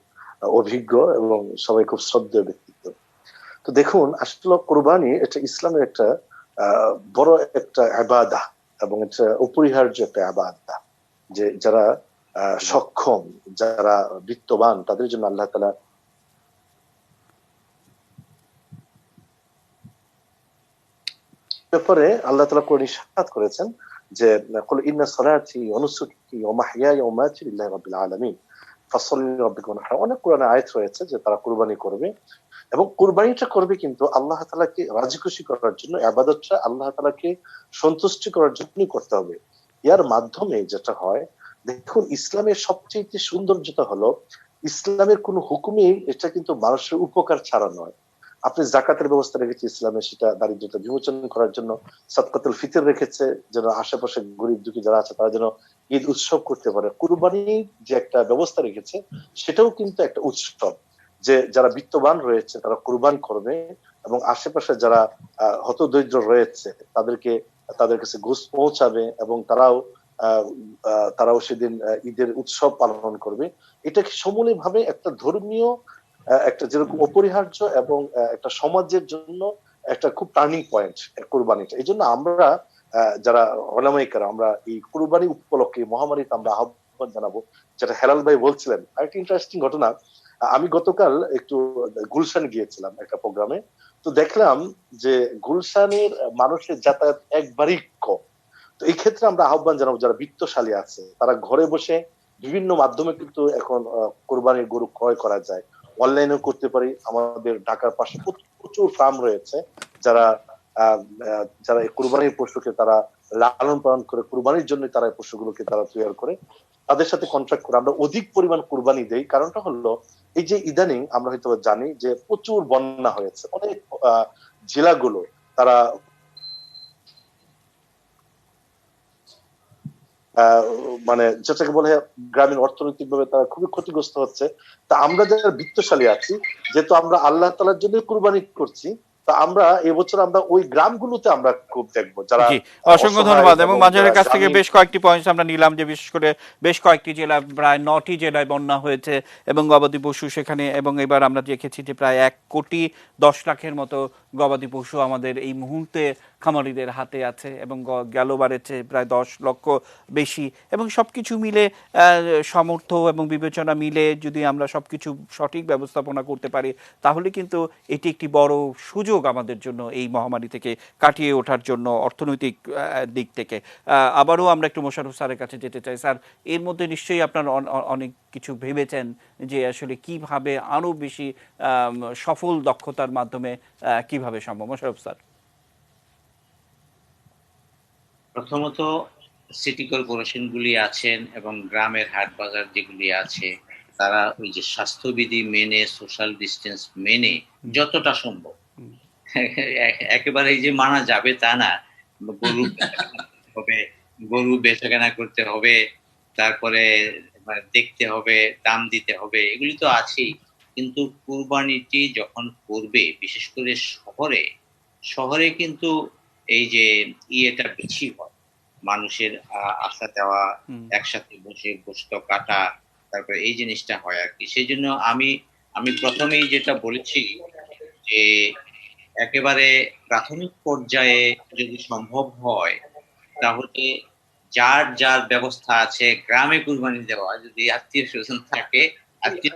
অভিজ্ঞ এবং সবাই খুব শ্রদ্ধেয় ব্যক্তিত্ব। তো দেখুন, আসলে কোরবানি এটা ইসলামের একটা বড় একটা ইবাদত এবং এটা অপরিহার্য একটা ইবাদত, যে যারা সক্ষম, যারা বিত্তবান, তাদের জন্য আল্লাহ তাআলা ব্যাপারে আল্লাহ তাআলা কোরআনে ইরশাদ করেছেন যে কুল ইন্না সলাতি ওয়া নুসুকি ওয়া মাহইয়ায়া ওয়া মামাতি লিল্লাহি রাব্বিল আলামিন ফাসাল্লি লিরাব্বিকা ওয়ানহার। অনেক কোরআনে আয়াত রয়েছে যে তারা কুরবানি করবে, এবং কুরবানিটা করবে কিন্তু আল্লাহ তাআলাকে রাজি খুশি করার জন্য। ইবাদতটা আল্লাহ তাআলাকে সন্তুষ্টি করার জন্যই করতে হবে। এর মাধ্যমে যেটা হয়, দেখুন ইসলামের সবচেয়ে সৌন্দর্যতা হলো ইসলামের কোন হুকুমই এটা কিন্তু মানুষের উপকার ছাড়া নয়। আপনি জাকাতের ব্যবস্থা রেখেছে ইসলামে, সেটা দারিদ্রতা বিমোচন করার জন্য। সাদকাতুল ফিতর রেখেছে যেন আশেপাশে গরিব দুঃখী যারা আছে তারা যেন ঈদ উৎসব করতে পারে। কুরবানি যে একটা ব্যবস্থা রেখেছে সেটাও কিন্তু একটা উৎসব, যে যারা বিত্তবান রয়েছে তারা কুরবান করবে এবং আশেপাশে যারা হতদরিদ্র রয়েছে তাদেরকে তাদের কাছে ঘুষ পৌঁছাবে এবং তারাও সেদিন ঈদের উৎসব পালন করবে। এটাকে সমূলে ভাবে একটা ধর্মীয় একটা যেরকম অপরিহার্য এবং একটা সমাজের জন্য একটা খুব টার্নিং পয়েন্ট কুরবানিটা। এই জন্য আমরা যারা ওলামায়ে কেরাম, আমরা এই কুরবানি উপলক্ষে মহামারীতে আমরা আহ্বান জানাবো, যেটা হেলাল ভাই বলছিলেন। আরেকটা ইন্টারেস্টিং ঘটনা, আমি গতকাল একটু গুলশান গিয়েছিলাম একটা প্রোগ্রামে, তো দেখলাম যে গুলশানের মানুষের যাতায়াত একবারই কম। তো এই ক্ষেত্রে আমরা আহ্বান জানাবো যারা বিত্তশালী আছে তারা ঘরে বসে বিভিন্ন মাধ্যমে কিন্তু এখন কোরবানির গরু ক্রয় করা যায়, অনলাইনেও করতে পারি। আমাদের ঢাকার পাশে প্রচুর ফার্ম রয়েছে যারা যারা এই কুরবানির পশুকে তারা লালন পালন করে, কুরবানির জন্য তারা পশুগুলোকে তারা তৈরি করে, তাদের সাথে কন্ট্রাক্ট করে আমরা অধিক পরিমাণ কুরবানি দেই। কারণটা হলো এই যে ইদানিং আমরা হয়তো জানি যে প্রচুর বন্যা হয়েছে, অনেক জেলাগুলো তারা মানে যেটাকে বলে গ্রামীণ অর্থনৈতিক ভাবে তারা খুবই ক্ষতিগ্রস্ত হচ্ছে। তা আমরা যারা বিত্তশালী আছি, যেহেতু আমরা আল্লাহ তাআলার জন্য কুরবানি করছি, তা আমরা এবছর আমরা ওই গ্রামগুলোতে আমরা খুব দেখবো যারা জি, অসংখ্য ধন্যবাদ। এবং মাঝারের কাছ থেকে গ্রামীণ। বেশ কয়েকটি পয়েন্টস আমরা নিলাম, যে বিশেষ করে বেশ কয়েকটি জেলা, প্রায় 9টি জেলায় বন্যা হয়েছে এবং গবাদি পশু সেখানে, এবং এবার আমরা দেখেছি যে প্রায় 1,10,00,000-এর মতো গবাদি পশু আমাদের এই মুহূর্তে খামারিদের হাতে আছে, এবং গেল বারের চেয়ে প্রায় 10 লক্ষ বেশি। এবং সবকিছু মিলে সামর্থ্য এবং বিবেচনা মিলে যদি আমরা সবকিছু সঠিক ব্যবস্থাপনা করতে পারি, তাহলে কিন্তু এটি একটি বড় সুযোগ আমাদের জন্য এই মহামারী থেকে কাটিয়ে ওঠার জন্য, অর্থনৈতিক দিক থেকে। আবারও আমরা একটু মোশাররফ স্যারের কাছে যেতে চাই। স্যার, এর মধ্যে নিশ্চয়ই আপনার অনেক কিছু ভেবেছেন যে আসলে কিভাবে আরো বেশি সফল দক্ষতার মাধ্যমে কিভাবে সম্ভব। মোশাররফ স্যার। প্রথমত সিটি কর্পোরেশন গুলি আছেন এবং গ্রামের হাট বাজার যেগুলি আছে, তারা ওই যে স্বাস্থ্যবিধি মেনে, সোশ্যাল ডিস্টেন্স মেনে যতটা সম্ভব, একেবারে এই যে মানা যাবে তা না, গরু হবে, গরু বেচাকেনা করতে হবে, তারপরে দেখতে হবে, দাম দিতে হবে, এগুলি তো আছেই। কিন্তু কুরবানিটি যখন করবে, বিশেষ করে শহরে, শহরে কিন্তু এই যে ইয়েটা বেশি হয়, মানুষের আসা যাওয়া, একসাথে বসে গোশত কাটা, তারপরে এই জিনিসটা হয় আর কি। সেই জন্য আমি প্রথমেই যেটা বলেছি যে একেবারে প্রাথমিক পর্যায়ে যদি সম্ভব হয়, তাহলে যার যার ব্যবস্থা আছে গ্রামে কুরবানি দেওয়া, যদি আত্মীয় স্বজন থাকে, আত্মীয়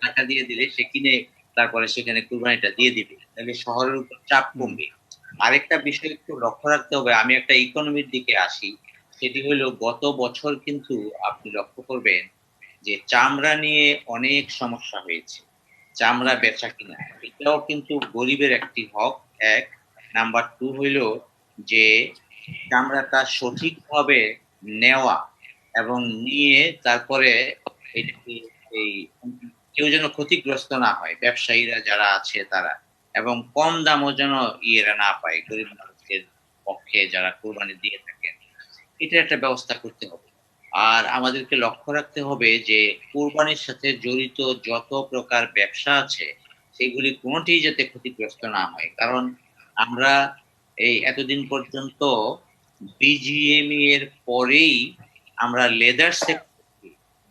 টাকা দিয়ে দিলে সে কিনে তারপরে সেখানে কুরবানিটা দিয়ে দিবে, তাহলে শহরের উপর চাপ কমবে। আরেকটা বিষয় একটু লক্ষ্য রাখতে হবে, আমি একটা ইকোনমির দিকে আসি, সেটি হলো গত বছর কিন্তু আপনি লক্ষ্য করবেন যে চামড়া নিয়ে অনেক সমস্যা হয়েছে, চামড়া বেচা কিনা, এটাও কিন্তু গরিবের একটি হক। এক নাম্বার 2 হইল যে চামড়াটা সঠিকভাবে নেওয়া এবং নিয়ে তারপরে এই কেউ যেন ক্ষতিগ্রস্ত না হয়, ব্যবসায়ীরা যারা আছে তারা, এবং কম দামও যেন ইয়েরা না পায়, গরিব মানুষের পক্ষে যারা কোরবানি দিয়ে থাকেন, এটা একটা ব্যবস্থা করতে হবে। আর আমাদেরকে লক্ষ্য রাখতে হবে যে কোরবানির সাথে জড়িত যত প্রকার ব্যবসা আছে সেগুলি কোনোটি যাতে ক্ষতিগ্রস্ত না হয়। কারণ আমরা এই এতদিন পর্যন্ত বিজিএমই এর পরেই আমরা লেদার সেক্টর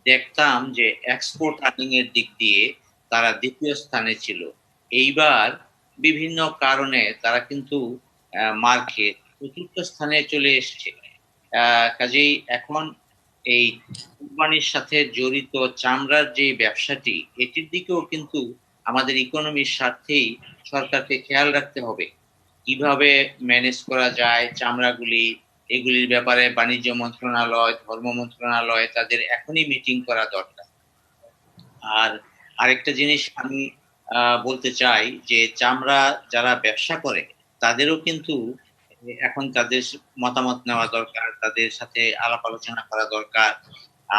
দেখতাম যে এক্সপোর্ট আর্নিং এর দিক দিয়ে তারা দ্বিতীয় স্থানে ছিল। এইবার বিভিন্ন কারণে তারা কিন্তু মার খেয়ে চতুর্থ স্থানে চলে এসছে। কাজেই এখন এই কোম্পানির সাথে জড়িত চামড়ার যে ব্যবসাটি, এটির দিকেও কিন্তু আমাদের ইকোনমির স্বার্থেই সরকারকে খেয়াল রাখতে হবে কিভাবে ম্যানেজ করা যায় চামড়াগুলি। এগুলির ব্যাপারে বাণিজ্য মন্ত্রণালয়, ধর্ম মন্ত্রণালয়, তাদের এখনই মিটিং করা দরকার। আর আরেকটা জিনিস আমি বলতে চাই যে যারা ব্যবসা করে তাদেরও কিন্তু এখন তাদের মতামত নেওয়া দরকার, তাদের সাথে আলাপ আলোচনা করা দরকার।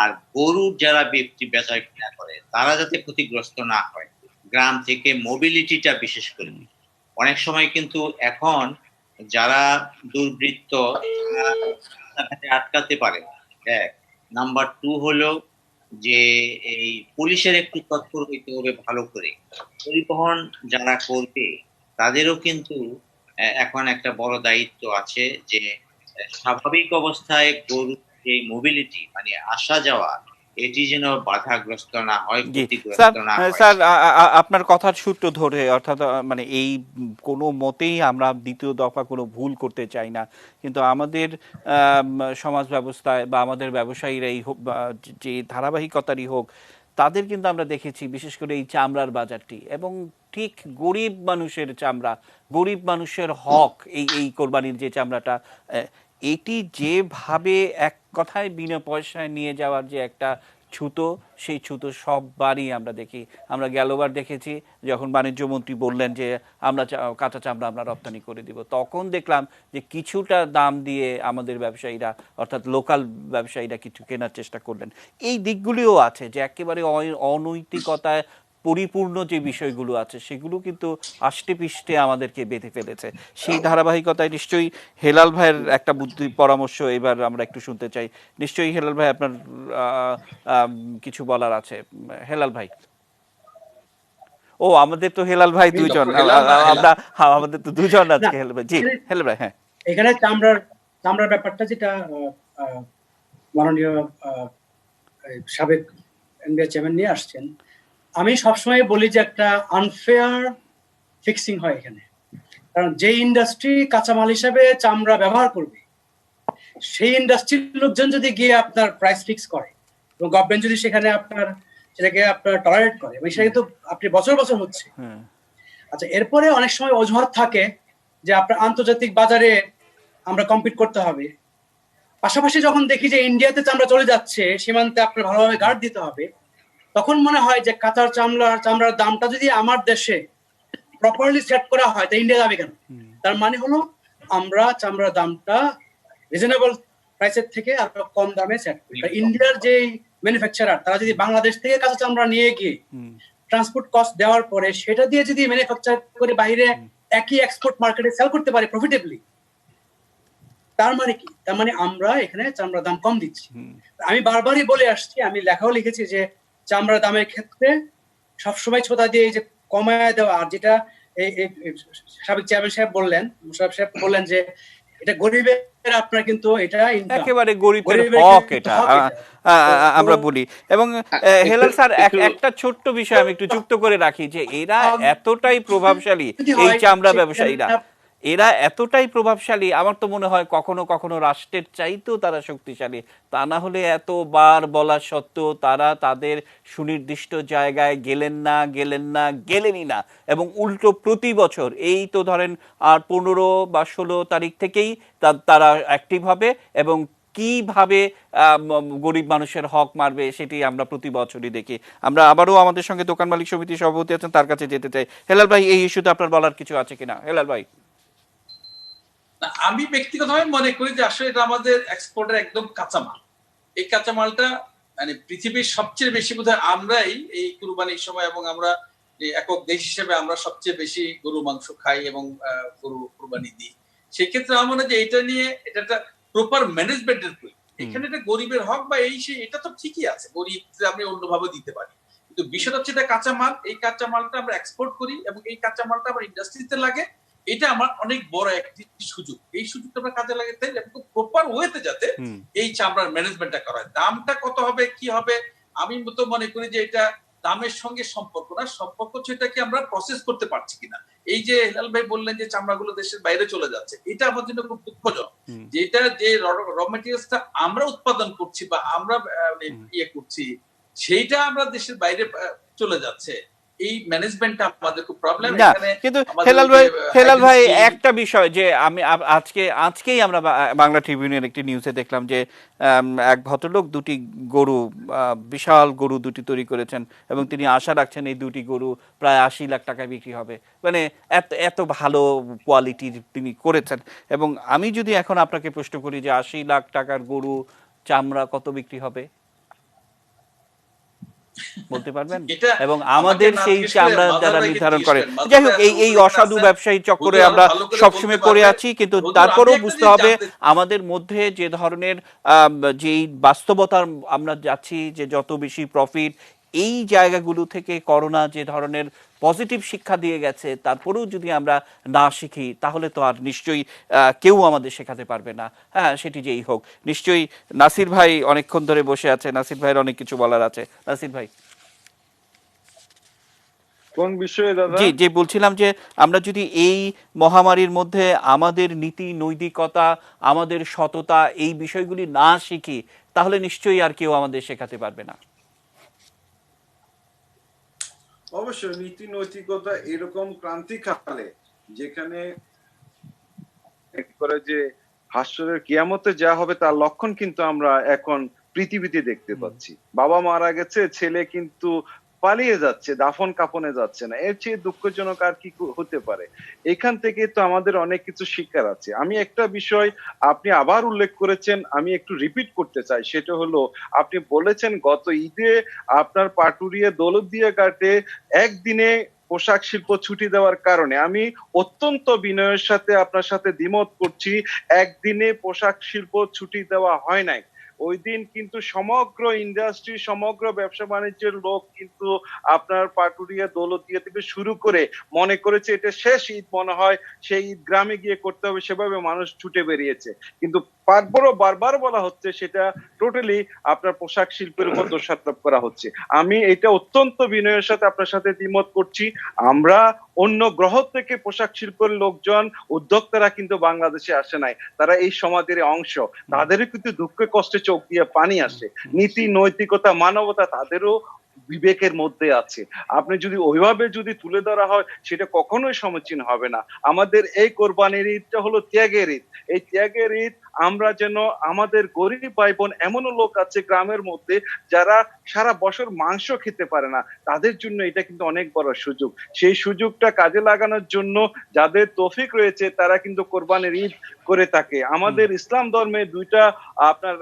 আর গরুর যারা ব্যক্তি বেচা কিনা করে তারা যাতে ক্ষতিগ্রস্ত না হয়, গ্রাম থেকে মোবিলিটিটা বিশেষ করে। অনেক সময় কিন্তু এখন যারা দুর্বৃত্ত আটকাতে পারে। এক নাম্বার 2 হলো যে এই পুলিশের একটু তৎপর হইতে হবে ভালো করে। পরিবহন যারা করবে তাদেরও কিন্তু এখন একটা বড় দায়িত্ব আছে যে স্বাভাবিক অবস্থায় গরুর যে মোবিলিটি মানে আসা যাওয়া, এটি যেন বাধাগ্রস্ত না হয়, ক্ষতিগ্রস্ত না হয়। স্যার, আপনার কথার সূত্র ধরে, অর্থাৎ মানে এই কোনো মতেই আমরা দ্বিতীয় দফা কোনো ভুল করতে চাই না, কিন্তু আমাদের সমাজ ব্যবস্থায় বা আমাদের ব্যবসায়ীরাই হোক বা যে ধারাবাহিকতারই হোক, তাদের কিন্তু আমরা দেখেছি বিশেষ করে এই চামড়ার বাজারটি, এবং ঠিক গরিব মানুষের চামড়া, গরিব মানুষের হক, এই কোরবানির যে চামড়াটা, এটি যেভাবে এক কথায় বিনা পয়সায় নিয়ে যাওয়ার যে একটা ছুতো, সেই ছুতো সববারই আমরা দেখি। আমরা গেলবার দেখেছি যখন বাণিজ্য মন্ত্রী বললেন যে আমরা কাঁচা চামড়া আমরা রপ্তানি করে দিব, তখন দেখলাম যে কিছুটা দাম দিয়ে আমাদের ব্যবসায়ীরা, অর্থাৎ লোকাল ব্যবসায়ীরা কিছু কেনার চেষ্টা করলেন। এই দিকগুলিও আছে যে একেবারে অনৈতিকতায় পরিপূর্ণ যে বিষয়গুলো আছে সেগুলো কিন্তু আষ্টে পিষ্টে আমাদেরকে বেঁধে ফেলেছে। সেই ধারাবাহিকতায় নিশ্চয়ই হেলাল ভাইয়ের একটা বুদ্ধি পরামর্শ এবার আমরা একটু শুনতে চাই। নিশ্চয়ই হেলাল ভাই আপনার আহ, আম, কিছু বলার আছে। হেলাল ভাই, ও আমাদের তো হেলাল ভাই আমি দুইজন, ডক্টর হেলাল না হেলা। আমরা হ্যাঁ আমাদের তো দুজন না, আজকে। হেলাল ভাই, জি এখানে হেলাল ভাই, হ্যাঁ। এখানে চামড়ার ব্যাপারটা যেটা আহ, মাননীয় সাবেক এনবিআর চেয়ারম্যান নিয়ে আসছেন, আমি সবসময় বলি যে একটা আনফেয়ার ফিক্সিং হয় এখানে। কারণ যে ইন্ডাস্ট্রি কাঁচামাল হিসেবে চামড়া ব্যবহার করবে, সেই ইন্ডাস্ট্রির লোকজন যদি গিয়ে আপনার প্রাইস ফিক্স করে এবং গভর্নমেন্ট যদি সেখানে সেটাকে আপনার টলারেট করে, এবং সেটা কিন্তু আপনি বছর বছর হচ্ছে। হ্যাঁ। আচ্ছা, এরপরে অনেক সময় অজুহাত থাকে যে আপনার আন্তর্জাতিক বাজারে আমরা কম্পিট করতে হবে। পাশাপাশি যখন দেখি যে ইন্ডিয়াতে চামড়া চলে যাচ্ছে, সীমান্তে আপনার ভালোভাবে গার্ড দিতে হবে, তখন মনে হয় যে কাতার চামড়ার দামটা যদি আমার দেশে প্রপারলি সেট করা হয়, তা ইন্ডিয়া যাবে কেন? তার মানে হলো আমরা চামড়ার দামটা রিজনেবল প্রাইসের থেকে আরো কম দামে সেট করি। ইন্ডিয়ার যে ম্যানুফ্যাকচারার, তারা যদি বাংলাদেশ থেকে কাঁচা চামড়া নিয়ে গিয়ে ট্রান্সপোর্ট কস্ট দেওয়ার পরে সেটা দিয়ে যদি ম্যানুফ্যাকচার করে বাইরে একই এক্সপোর্ট মার্কেটে সেল করতে পারে প্রফিটেবলি, তার মানে কি? তার মানে আমরা এখানে চামড়ার দাম কম দিচ্ছি। আমি বারবারই বলে আসছি, আমি লেখাও লিখেছি যে চামড়ার দামের ক্ষেত্রে সবসময় ছোটা দিয়ে এই যে কমায় দেওয়া, আর যেটা সাবেক চেয়ারম্যান সাহেব বললেন, মুশাররফ সাহেব বললেন যে এটা গরিবের আপনার কিন্তু এটা income। একেবারে গরিবের গরিবের হক কিন্তু এটা, হক এটা। আমরা বলি। এবং হেলাল স্যার, একটু- একটা ছোট্ট বিষয় আমি একটু যুক্ত করে রাখি যে এরা এতটাই প্রভাবশালী, যদি এই হয় চামড়া সেখানে ব্যবসায়ীরা এরা এতটাই প্রভাবশালী, আমার তো মনে হয় কখনো কখনো রাষ্ট্রের চাইতেও তারা শক্তিশালী। তা না হলে এতবার বলা সত্ত্বেও তারা তাদের সুনির্দিষ্ট জায়গায় গেলেনই না। এবং উল্টো প্রতি বছর এই তো ধরেন আর 15 বা 16 তারিখ থেকেই তারা অ্যাক্টিভ হবে এবং কিভাবে গরিব মানুষের হক মারবে সেটি আমরা প্রতি বছরই দেখি। আমরা আবারও আমাদের সঙ্গে দোকান মালিক সমিতির সভাপতি আছেন, তার কাছে যেতে চাই। হেলাল ভাই, এই ইস্যুতে আপনার বলার কিছু আছে কিনা? হেলাল ভাই। না, আমি ব্যক্তিগতভাবে মনে করি যে আসলে এটা আমাদের এক্সপোর্টের একদম কাঁচামাল। এই কাঁচামালটা মানে পৃথিবীর সবচেয়ে বেশি বোধহয় আমরাই এই কুরবানির সময়, এবং আমরা একক দেশ হিসেবে আমরা সবচেয়ে বেশি গরু মাংস খাই এবং গরু কুরবানি দিই। সেক্ষেত্রে আমার মনে হয় যে এটা নিয়ে এটা একটা প্রপার ম্যানেজমেন্টের প্রয়োজন। এখানে এটা গরিবের হক বা এই সে এটা তো ঠিকই আছে, গরিব আমরা অন্যভাবে দিতে পারি, কিন্তু বিষয়টা হচ্ছে এটা কাঁচামাল। এই কাঁচামালটা আমরা এক্সপোর্ট করি এবং এই কাঁচামালটা আমার ইন্ডাস্ট্রিতে লাগে। এটা আমার অনেক বড় একটি সুযোগ। এই সুযোগটা আমরা কাজে লাগাতে এবং প্রপার ওয়েতে যাতে এই চামড়ার ম্যানেজমেন্টটা করা হয়। দামটা কত হবে কি হবে, আমি তো মনে করি যে এটা দামের সঙ্গে সম্পর্ক না, সম্পর্ক হচ্ছে এটাকে আমরা প্রসেস করতে পারছি কিনা। এই যে হেলাল ভাই বললেন যে চামড়াগুলো দেশের বাইরে চলে যাচ্ছে, এটা আমার জন্য খুব দুঃখজনক। যেটা যে র মেটেরিয়ালসটা আমরা উৎপাদন করছি বা আমরা ইয়ে করছি, সেইটা আমরা দেশের বাইরে চলে যাচ্ছে। এই ম্যানেজমেন্টটা আমাদের খুব প্রবলেম না, এখানে। কিন্তু হেলাল ভাই একটা বিষয় যে আমি আজকেই আমরা বাংলা ট্রিবিউনের একটি নিউজে দেখলাম যে এক ভদ্রলোক দুটি গরু, বিশাল গরু দুটি তৈরি করেছেন এবং তিনি আশা রাখছেন এই দুটি গরু প্রায় 80 লাখ টাকায় বিক্রি হবে। মানে এত ভালো কোয়ালিটির তিনি করেছেন। এবং আমি যদি এখন আপনাকে প্রশ্ন করি যে 80 লাখ টাকার গরু চামড়া কত বিক্রি হবে বলতে পারবেন? এবং আমাদের সেই চামড়া যারা নির্ধারণ করে, যাই হোক, এই অসাধু ব্যবসায়ী চক্করে আমরা সবসময় পড়ে আছি। কিন্তু তারপরেও বুঝতে হবে আমাদের মধ্যে যে ধরনের যেই বাস্তবতার আমরা যাচ্ছি, যে যত বেশি প্রফিট, এই জায়গাগুলো থেকে করোনা যে ধরনের পজিটিভ শিক্ষা দিয়ে গেছে, তারপরেও যদি আমরা না শিখি তাহলে তো আর নিশ্চয়ই কেউ আমাদের শেখাতে পারবে না। হ্যাঁ, সেটি যেই হোক। নিশ্চয়ই নাসির ভাই অনেকক্ষণ ধরে বসে আছে, নাসির ভাইয়ের অনেক কিছু বলার আছে। নাসির ভাই, কোন বিষয়ে দাদা? জি জি, বলছিলাম যে আমরা যদি এই মহামারীর মধ্যে আমাদের নীতি নৈতিকতা, আমাদের সততা, এই বিষয়গুলি না শিখি তাহলে নিশ্চয়ই আর কেউ আমাদের শেখাতে পারবে না। অবশ্যই নীতি নৈতিকতা এরকম ক্রান্তিকালে যেখানে করে যে হাসরের কিয়ামতে যা হবে তার লক্ষণ কিন্তু আমরা এখন পৃথিবীতে দেখতে পাচ্ছি। বাবা মারা গেছে, ছেলে কিন্তু পালিয়ে যাচ্ছে, দাফন কাফনে যাচ্ছে না। এর চেয়ে দুঃখজনক আর কি হতে পারে? এখান থেকে তো আমাদের অনেক কিছু শিক্ষার আছে। আমি একটা বিষয় আপনি আবার উল্লেখ করেছেন, আমি একটু রিপিট করতে চাই। সেটা হলো, আপনি বলেছেন গত ঈদে আপনার পাটুরিয়া দৌলতদিয়া ঘাটে একদিনে পোশাক শিল্প ছুটি দেওয়ার কারণে। আমি অত্যন্ত বিনয়ের সাথে আপনার সাথে দ্বিমত করছি। একদিনে পোশাক শিল্প ছুটি দেওয়া হয় নাই। ওই দিন কিন্তু সমগ্র ইন্ডাস্ট্রি, সমগ্র ব্যবসা বাণিজ্যের লোক কিন্তু আপনার পাটুরিয়া দৌলতদিয়া থেকে শুরু করে মনে করেছে এটা শেষ ঈদ, মনে হয় সেই ঈদ গ্রামে গিয়ে করতে হবে, সেভাবে মানুষ ছুটে বেরিয়েছে। কিন্তু তারপরও বারবার বলা হচ্ছে সেটা টোটালি আপনার পোশাক শিল্পের উপর দোষারোপ করা হচ্ছে। আমি এটা অত্যন্ত বিনয়ের সাথে আপনার সাথে দ্বিমত করছি। আমরা অন্য গ্রহ থেকে পোশাক শিল্পের লোকজন, উদ্যোক্তারা কিন্তু বাংলাদেশে আসে নাই, তারা এই সমাজের অংশ। তাদেরও কিন্তু দুঃখে কষ্টে চোখ দিয়ে পানি আসে। নীতি, নৈতিকতা, মানবতা তাদেরও বিবেকের মধ্যে আছে। আপনি যদি ওইভাবে যদি তুলে ধরা হয়, সেটা কখনোই সমীচীন হবে না। আমাদের এই কোরবানির ঈদটা হলো ত্যাগের ঈদ। এই ত্যাগের ঈদ আমরা যেন, আমাদের গরিব ভাই বোন এমনও লোক আছে গ্রামের মধ্যে যারা সারা বছর মাংস খেতে পারে না, তাদের জন্য এটা কিন্তু অনেক বড় সুযোগ। সেই সুযোগটা কাজে লাগানোর জন্য যাদের তৌফিক রয়েছে তারা কিন্তু কোরবানির ঈদ করে থাকে। আমাদের ইসলাম ধর্মে দুইটা আপনার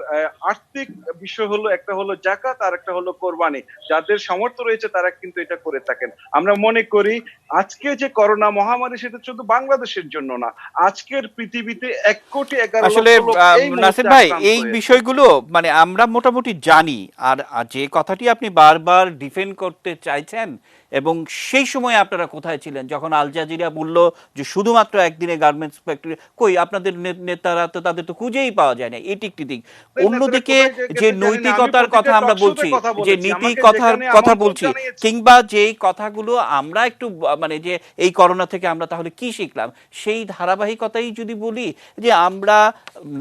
আর্থিক বিষয় হলো, একটা হলো জাকাত আর একটা হলো কোরবানি। যাদের সামর্থ্য রয়েছে তারা কিন্তু এটা করে থাকেন। আমরা মনে করি আজকে যে করোনা মহামারী, সেটা শুধু বাংলাদেশের জন্য না, আজকের পৃথিবীতে 1,11,00,000 আসলে লোক এই নাসির মুহূর্তে ভাই, আক্রান্ত এই হয়েছে। বিষয়গুলো মানে আমরা মোটামুটি জানি। আর আর যে কথাটি আপনি বারবার ডিফেন্ড করতে চাইছেন, এবং সেই সময় আপনারা কোথায় ছিলেন যখন আল জাজিরা বলল যে শুধুমাত্র একদিনে গার্মেন্টস ফ্যাক্টরি? কই, আপনাদের নেতারা তো, তাদের তো খুঁজেই পাওয়া যায় না। এটি একটি দিক। এই নেতারা অন্যদিকে কোথায় যে গেছে জানি না। আমি নৈতিকতার প্রতিটা কথা আমরা টক শোতে বলছি, কথা যে বলেছি, নীতি আমাকে কথার যেখানে কথা আমন্ত্রণ বলছি, জানিয়েছে। কিংবা যেই কথাগুলো আমরা একটু মানে যে এই করোনা থেকে আমরা তাহলে কি শিখলাম, সেই ধারাবাহিকতাই যদি বলি, যে আমরা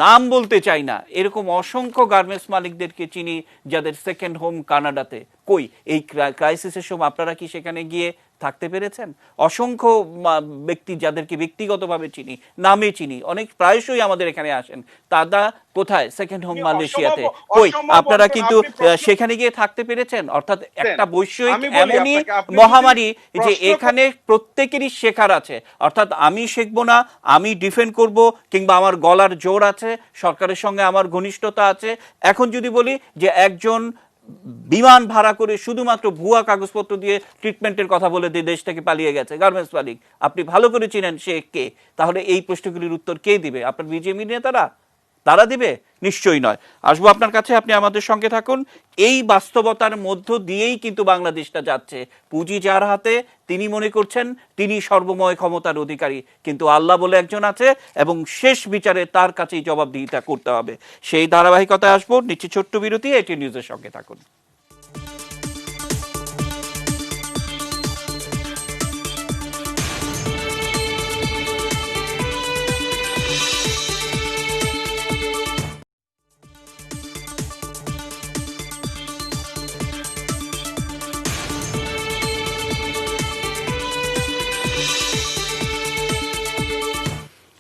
নাম বলতে চাই না এরকম অসংখ্য গার্মেন্টস মালিকদেরকে চিনি যাদের সেকেন্ড হোম কানাডাতে। কই, এই ক্রাইসিসের সময় আপনারা কি সেখানে গিয়ে থাকতে পেরেছেন? অসংখ্য ব্যক্তি যাদেরকে ব্যক্তিগতভাবে চিনি, নামে চিনি, অনেক প্রায়শই আমাদের এখানে আসেন, তারা কোথায়? সেকেন্ড হোম মালয়েশিয়াতে। কই, আপনারা কিন্তু সেখানে গিয়ে থাকতে পেরেছেন? অর্থাৎ একটা বৈষয়িক আমি বলি এমনই আপনাকে, আপনি যদি মহামারী যে প্রশ্ন এখানে প্রত্যেকেরই শেখার আছে। অর্থাৎ আমি শিখবো না, আমি ডিফেন্ড করব, কিংবা আমার গলার জোর আছে, সরকারের সঙ্গে আমার ঘনিষ্ঠতা আছে। এখন যদি বলি যে একজন বিমান ভাড়া করে শুধুমাত্র ভুয়া কাগজপত্র দিয়ে ট্রিটমেন্টের কথা বলে দিয়ে দেশ থেকে পালিয়ে গেছে গার্মেন্টস মালিক, আপনি ভালো করে চিনেন সে কে, তাহলে এই প্রশ্নগুলির উত্তর কে দিবে? আপনার বিজেপি নেতারা? তারা দিবে? নিশ্চয়ই নয়। আসবো আপনার কাছে, আপনি আমাদের সঙ্গে থাকুন। এই বাস্তবতার মধ্য দিয়েই কিন্তু বাংলাদেশটা যাচ্ছে। পুঁজি যার হাতে, তিনি মনে করছেন তিনি সর্বময় ক্ষমতার অধিকারী, কিন্তু আল্লাহ বলে একজন আছে, এবং শেষ বিচারে তার কাছেই জবাবদিহিতা করতে হবে। সেই ধারাবাহিকতায় আসবো। নিচে ছোট্ট বিরতি, এটি নিউজের সঙ্গে থাকুন।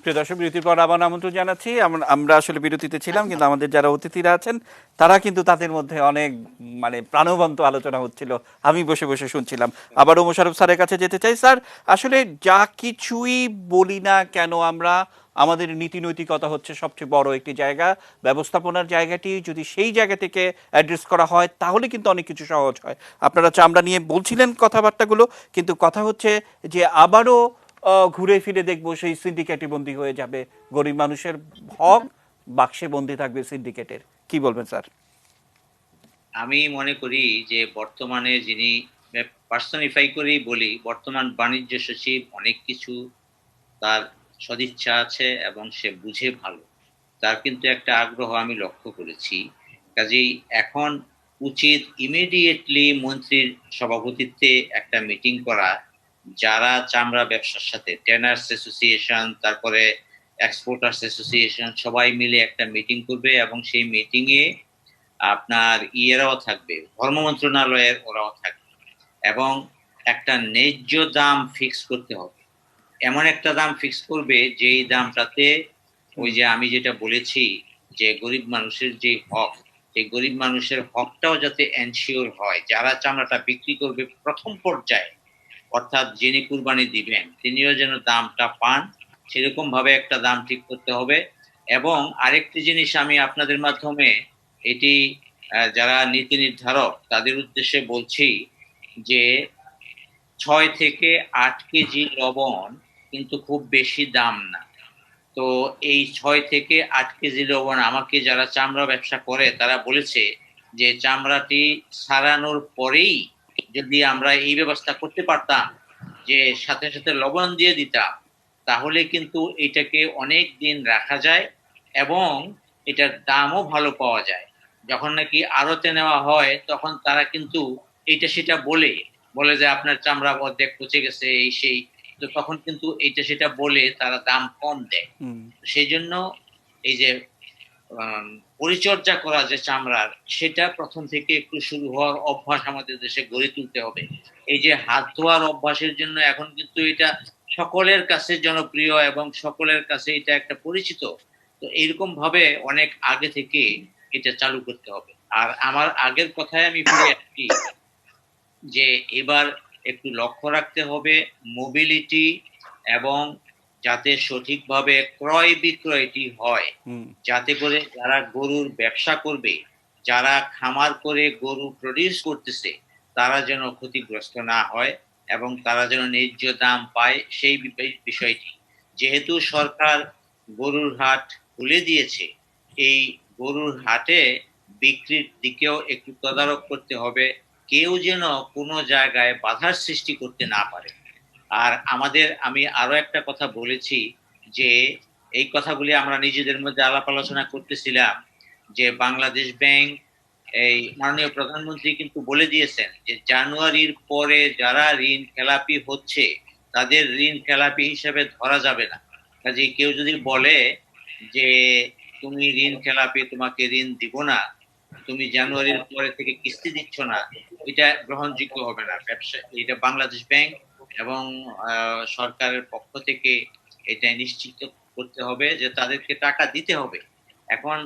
প্রিয় দর্শক, বিরতির পর আবার আমন্ত্রণ জানাচ্ছি। আমরা আসলে বিরতিতে ছিলাম, কিন্তু আমাদের যারা অতিথিরা আছেন তারা কিন্তু তাদের মধ্যে অনেক মানে প্রাণবন্ত আলোচনা হচ্ছিল, আমি বসে বসে শুনছিলাম। আবারও মোশাররফ স্যারের কাছে যেতে চাই। স্যার, আসলে যা কিছুই বলি না কেন আমরা, আমাদের নীতি নৈতিকতা হচ্ছে সবচেয়ে বড় একটি জায়গা। ব্যবস্থাপনার জায়গাটি যদি সেই জায়গা থেকে অ্যাড্রেস করা হয়, তাহলে কিন্তু অনেক কিছু সহজ হয়। আপনারা চামড়া নিয়ে বলছিলেন কথাবার্তাগুলো, কিন্তু কথা হচ্ছে যে আবারও ঘুরে ফিরে দেখবো সেই সিন্ডিকেটে বন্দী হয়ে যাবে গরিব মানুষের হক, বাক্সে বন্দী থাকবে সিন্ডিকেটের। কি বলবেন স্যার? আমি মনে করি যে বর্তমানে যিনি, পার্সনিফাই করেই বলি, বর্তমান বাণিজ্য সচিব অনেক কিছু তার সদিচ্ছা আছে এবং সে বুঝে ভালো, তার কিন্তু একটা আগ্রহ আমি লক্ষ্য করেছি। কাজেই এখন উচিত ইমিডিয়েটলি মন্ত্রীর সভাপতিত্বে একটা মিটিং করা, যারা চামড়া ব্যবসার সাথে, টেনার্স অ্যাসোসিয়েশন, তারপরে এক্সপোর্টার্স অ্যাসোসিয়েশন, সবাই মিলে একটা মিটিং করবে, এবং সেই মিটিং এ আপনার ইয়েরাও থাকবে, ধর্ম মন্ত্রণালয়ের ওরাও থাকবে, এবং একটা ন্যায্য দাম ফিক্স করতে হবে। এমন একটা দাম ফিক্স করবে যেই দামটাতে ওই যে আমি যেটা বলেছি যে গরিব মানুষের যে হক, যে গরিব মানুষের হকটাও যাতে এনশিওর হয়, যারা চামড়াটা বিক্রি করবে প্রথম পর্যায়ে, অর্থাৎ যিনি কুরবানি দিবেন তিনিও যেন দামটা পান, সেরকম ভাবে একটা দাম ঠিক করতে হবে। এবং আরেকটি জিনিস আমি আপনাদের মাধ্যমে এটি যারা নীতি নির্ধারক তাদের উদ্দেশ্যে বলছি যে 6 থেকে 8 কেজি লবণ কিন্তু খুব বেশি দাম না। তো এই 6 থেকে 8 কেজি লবণ আমাকে যারা চামড়া ব্যবসা করে তারা বলেছে যে চামড়াটি সারানোর পরেই যদি আমরা এই ব্যবস্থা করতে পারতাম যে সাথে সাথে লবণ দিয়ে দিতাম, তাহলে কিন্তু এটাকে অনেক দিন রাখা যায় এবং এটার দামও ভালো পাওয়া যায়। যখন নাকি আড়তে নেওয়া হয় তখন তারা কিন্তু এটা সেটা বলে বলে যে আপনার চামড়া অর্ধেক পচে গেছে এই সেই, তো তখন কিন্তু এটা সেটা বলে তারা দাম কম দেয়। সেই জন্য এই যে পরিচর্যা করা যে চামড়ার, সেটা প্রথম থেকে একটু শুরু হওয়ার অভ্যাস আমাদের দেশে গড়ে তুলতে হবে। এই যে হাত ধোয়ার অভ্যাসের জন্য এখন কিন্তু এটা সকলের কাছে জনপ্রিয় এবং সকলের কাছে এটা একটা পরিচিত। তো এরকম ভাবে অনেক আগে থেকে এটা চালু করতে হবে। আর আমার আগের কথায় আমি ফিরে আসছি যে এবার একটু লক্ষ্য রাখতে হবে মোবিলিটি এবং যাতে সঠিকভাবে ক্রয় বিক্রয়টি হয়, যাতে করে যারা গরুর ব্যবসা করবে, যারা খামার করে গরু প্রডিউস করতেছে, তারা যেন ক্ষতিগ্রস্ত না হয় এবং তারা যেন ন্যায্য দাম পায় সেই বিষয়টি। যেহেতু সরকার গরুর হাট খুলে দিয়েছে, এই গরুর হাটে বিক্রির দিকেও একটু তদারক করতে হবে, কেউ যেন কোনো জায়গায় বাধার সৃষ্টি করতে না পারে। আর আমি আরো একটা কথা বলেছি যে এই কথাগুলি আমরা নিজেদের মধ্যে আলাপ আলোচনা করতেছিলাম যে বাংলাদেশ ব্যাংক, এই মাননীয় প্রধানমন্ত্রী কিন্তু বলে দিয়েছেন যে জানুয়ারির পরে যারা ঋণ খেলাপি হচ্ছে তাদের ঋণ খেলাপি হিসেবে ধরা যাবে না। কাজে কেউ যদি বলে যে তুমি ঋণ খেলাপি, তোমাকে ঋণ দিব না, তুমি জানুয়ারির পরে থেকে কিস্তি দিচ্ছ না, এটা গ্রহণযোগ্য হবে না। ব্যবসা এটা বাংলাদেশ ব্যাংক এবং সরকারের পক্ষ থেকে এটা নিশ্চিত করতে হবে যে তাদেরকে টাকা দিতে হবে। এখন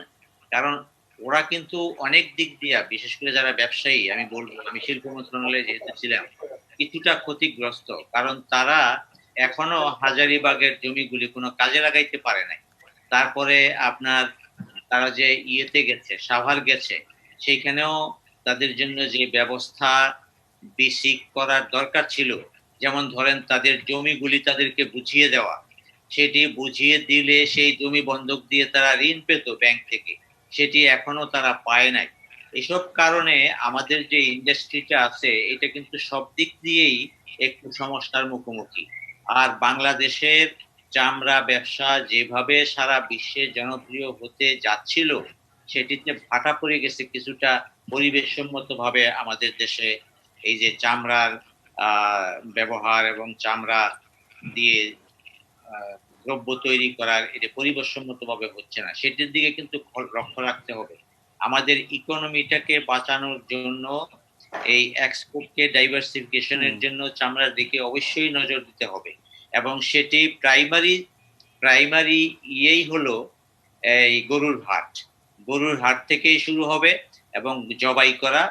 কারণ ওরা কিন্তু অনেক দিক দিয়া, বিশেষ করে যারা ব্যবসায়ী, আমি বলবো আমি শিল্প মন্ত্রণালয়ে যেহেতু ছিলাম, কিছুটা ক্ষতিগ্রস্ত, কারণ তারা এখনো হাজারীবাগের জমিগুলি কোনো কাজে লাগাইতে পারে নাই। তারপরে আপনার তারা যে ইয়েতে গেছে, সাভার গেছে, সেইখানেও তাদের জন্য যে ব্যবস্থা বেসিক করার দরকার ছিল, যেমন ধরেন তাদের জমিগুলি তাদেরকে বুঝিয়ে দেওয়া, সেটি বুঝিয়ে দিলে সেই জমি বন্ধক দিয়ে তারা ঋণ পেত ব্যাংক থেকে, সেটি এখনো তারা পায় নাই। এসব কারণে আমাদের যে ইন্ডাস্ট্রিটা আছে এটা কিন্তু সব দিক দিয়েই একটু সমস্যার মুখোমুখি। আর বাংলাদেশের চামড়া ব্যবসা যেভাবে সারা বিশ্বে জনপ্রিয় হতে যাচ্ছিল, সেটিতে ভাটা পড়ে গেছে কিছুটা পরিবেশসম্মত ভাবে আমাদের দেশে এই যে চামড়ার ব্যবহার এবং চামড়া দিয়ে দ্রব্য তৈরি করার এটা পরিবেশসম্মত ভাবে হচ্ছে না, সেটির দিকে কিন্তু লক্ষ্য রাখতে হবে। আমাদের ইকোনমিটাকে বাঁচানোর জন্য, এই এক্সপোর্টকে ডাইভার্সিফিকেশনের জন্য চামড়ার দিকে অবশ্যই নজর দিতে হবে এবং সেটি প্রাইমারি ইয়েই হলো এই গরুর হাট থেকেই শুরু হবে এবং জবাই করা,